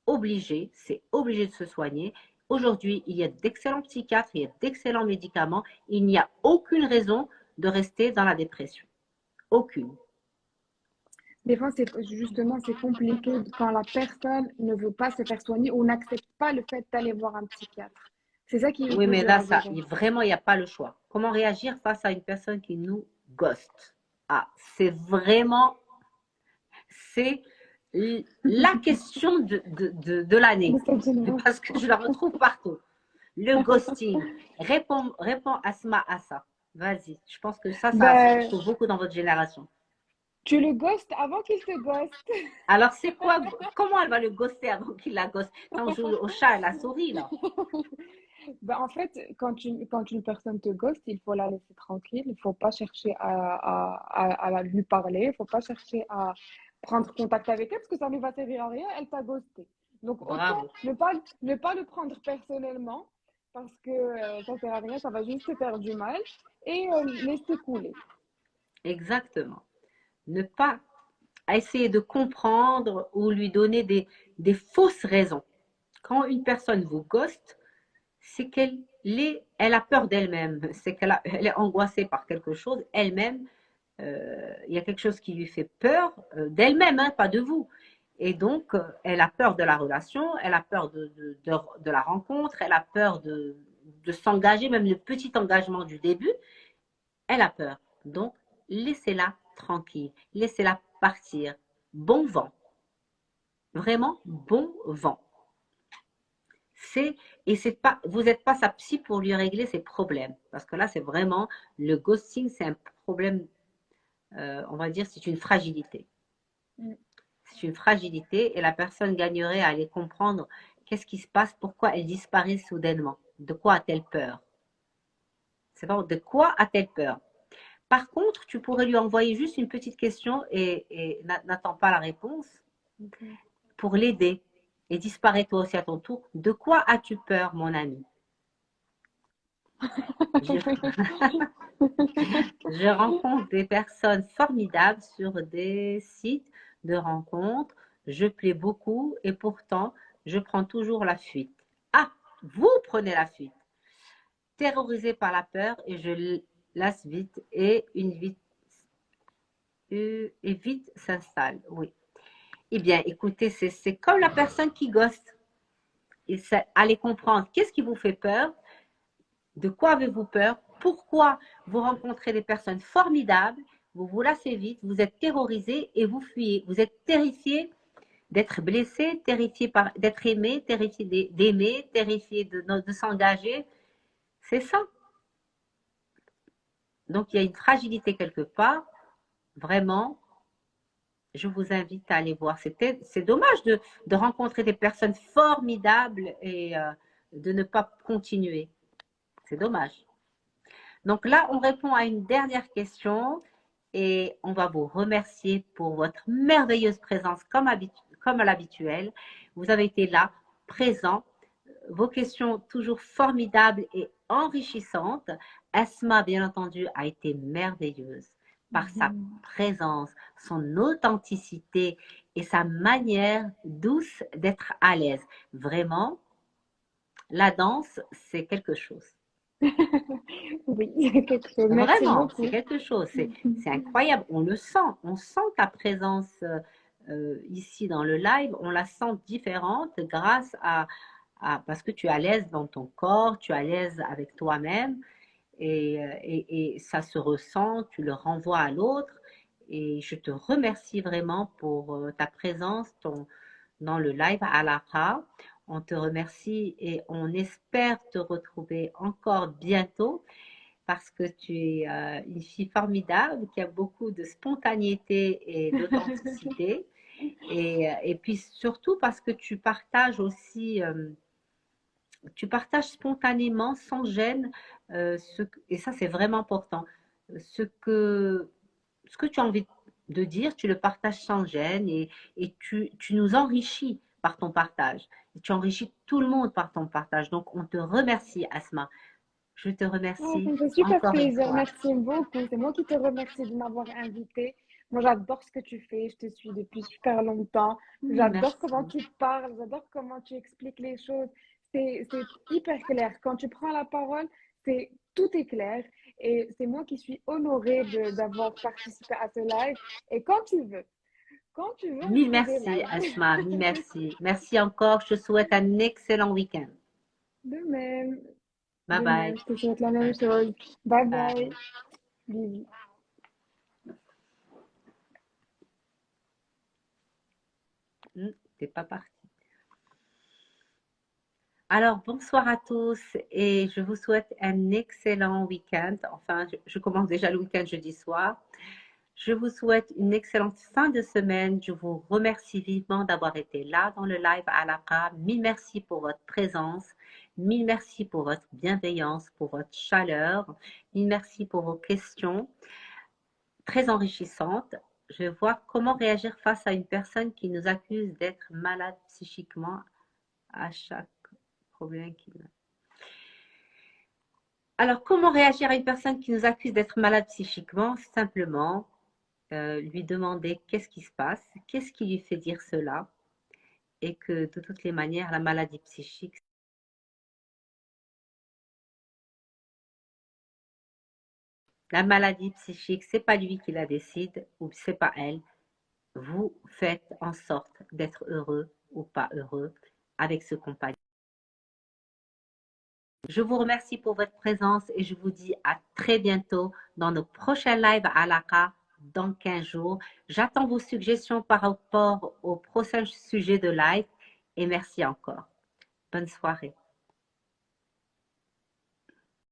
c'est obligé de se soigner. Aujourd'hui, il y a d'excellents psychiatres, il y a d'excellents médicaments. Il n'y a aucune raison de rester dans la dépression. Aucune. Des fois, c'est compliqué quand la personne ne veut pas se faire soigner ou n'accepte pas le fait d'aller voir un psychiatre. C'est ça qui est le Oui, plus mais dur là, à gérer. vraiment, il n'y a pas le choix. Comment réagir face à une personne qui nous ghost? Ah, c'est la question de l'année. De cette génération. Parce que je la retrouve partout. Le ghosting. Réponds Asma à ça. Vas-y. Je pense que ça se Ben, retrouve beaucoup dans votre génération. tu le ghostes avant qu'il te ghoste. Alors, c'est quoi? Comment elle va le ghoster avant qu'il la ghoste? Quand on joue au chat et la souris, là. Ben, en fait, quand une personne te ghoste, il faut la laisser tranquille. Il faut pas chercher à lui parler. Il faut pas chercher à prendre contact avec elle parce que ça ne va servir à rien. Elle t'a ghosté. Donc, autant Bravo. ne pas le prendre personnellement parce que ça sert à rien. Ça va juste te faire du mal et laisser couler. Exactement. Ne pas essayer de comprendre ou lui donner des fausses raisons. Quand une personne vous ghoste, c'est elle a peur d'elle-même, c'est elle est angoissée par quelque chose elle-même. Il y a quelque chose qui lui fait peur d'elle-même, hein, pas de vous. Et donc, elle a peur de la relation, elle a peur de la rencontre, elle a peur de s'engager, même le petit engagement du début, elle a peur. Donc, laissez-la tranquille, laissez-la partir. Bon vent, vraiment bon vent. C'est et c'est pas vous n'êtes pas sa psy pour lui régler ses problèmes parce que là c'est vraiment le ghosting, c'est un problème, on va dire c'est une fragilité. Mm. C'est une fragilité et la personne gagnerait à aller comprendre qu'est-ce qui se passe, pourquoi elle disparaît soudainement, de quoi a-t-elle peur. C'est pas de quoi a-t-elle peur. Par contre, tu pourrais lui envoyer juste une petite question et n'attends pas la réponse Ok. pour l'aider. Et disparaît toi aussi à ton tour. De quoi as-tu peur, mon ami? Je, je rencontre des personnes formidables sur des sites de rencontres. Je plais beaucoup et pourtant, je prends toujours la fuite. Ah, vous prenez la fuite. Terrorisé par la peur et je lasse vite et vite s'installe. Oui. Eh bien, écoutez, c'est comme la personne qui ghoste. Et allez comprendre qu'est-ce qui vous fait peur, de quoi avez-vous peur, pourquoi vous rencontrez des personnes formidables, vous vous lassez vite, vous êtes terrorisé et vous fuyez. Vous êtes terrifié d'être blessé, terrifié d'être aimé, terrifié d'aimer, terrifié de s'engager. C'est ça. Donc, il y a une fragilité quelque part. Vraiment, je vous invite à aller voir. C'est dommage de rencontrer des personnes formidables et de ne pas continuer. C'est dommage. Donc là, on répond à une dernière question et on va vous remercier pour votre merveilleuse présence comme à l'habituel. Vous avez été là, présent. Vos questions toujours formidables et enrichissantes. Asma, bien entendu, a été merveilleuse par sa Mhm. présence, son authenticité et sa manière douce d'être à l'aise. Vraiment, la danse, c'est quelque chose. Oui, c'est quelque chose. Merci Vraiment, c'est beaucoup. quelque chose. C'est incroyable. On le sent. On sent ta présence ici dans le live. On la sent différente grâce parce que tu es à l'aise dans ton corps, tu es à l'aise avec toi-même et ça se ressent. Tu le renvoies à l'autre. Et je te remercie vraiment pour ta présence dans le live à l'ARA. On te remercie et on espère te retrouver encore bientôt parce que tu es une fille formidable qui a beaucoup de spontanéité et d'authenticité. Et puis surtout parce que tu partages spontanément, sans gêne, et ça c'est vraiment important, ce que, ce que tu as envie de dire, tu le partages sans gêne et tu nous enrichis par ton partage. Et tu enrichis tout le monde par ton partage. Donc on te remercie, Asma. Je te Oh, ça remercie me fait super encore une plaisir. fois. Merci beaucoup. C'est moi qui te remercie de m'avoir invité. Moi, j'adore ce que tu fais. Je te suis depuis super longtemps. J'adore comment Merci. tu parles. J'adore comment tu expliques les choses. C'est hyper clair. Quand tu prends la parole, tout est clair. Et c'est moi qui suis honorée d'avoir participé à ce live. Et quand tu veux, on Mille refait des merci, lives. Asma. Mille merci. Merci encore. Je te souhaite un excellent week-end. De même, Bye de bye. même. Je te souhaite la même chose. Bye bye. Bye. Bisous. T'es pas parti. Alors, bonsoir à tous et je vous souhaite un excellent week-end. Enfin, je commence déjà le week-end jeudi soir. Je vous souhaite une excellente fin de semaine. Je vous remercie vivement d'avoir été là dans le live Alaka. Mille merci pour votre présence. Mille merci pour votre bienveillance, pour votre chaleur. Mille merci pour vos questions très enrichissantes. Je vois comment réagir face à une personne qui nous accuse d'être malade psychiquement à chaque problème qu'il a. Alors, comment réagir à une personne qui nous accuse d'être malade psychiquement? Simplement, lui demander qu'est-ce qui se passe, qu'est-ce qui lui fait dire cela, et que de toutes les manières, la maladie psychique, c'est pas lui qui la décide ou c'est pas elle. Vous faites en sorte d'être heureux ou pas heureux avec ce compagnon. Je vous remercie pour votre présence et je vous dis à très bientôt dans nos prochains lives à l'ACA dans 15 jours. J'attends vos suggestions par rapport au prochain sujet de live et merci encore. Bonne soirée.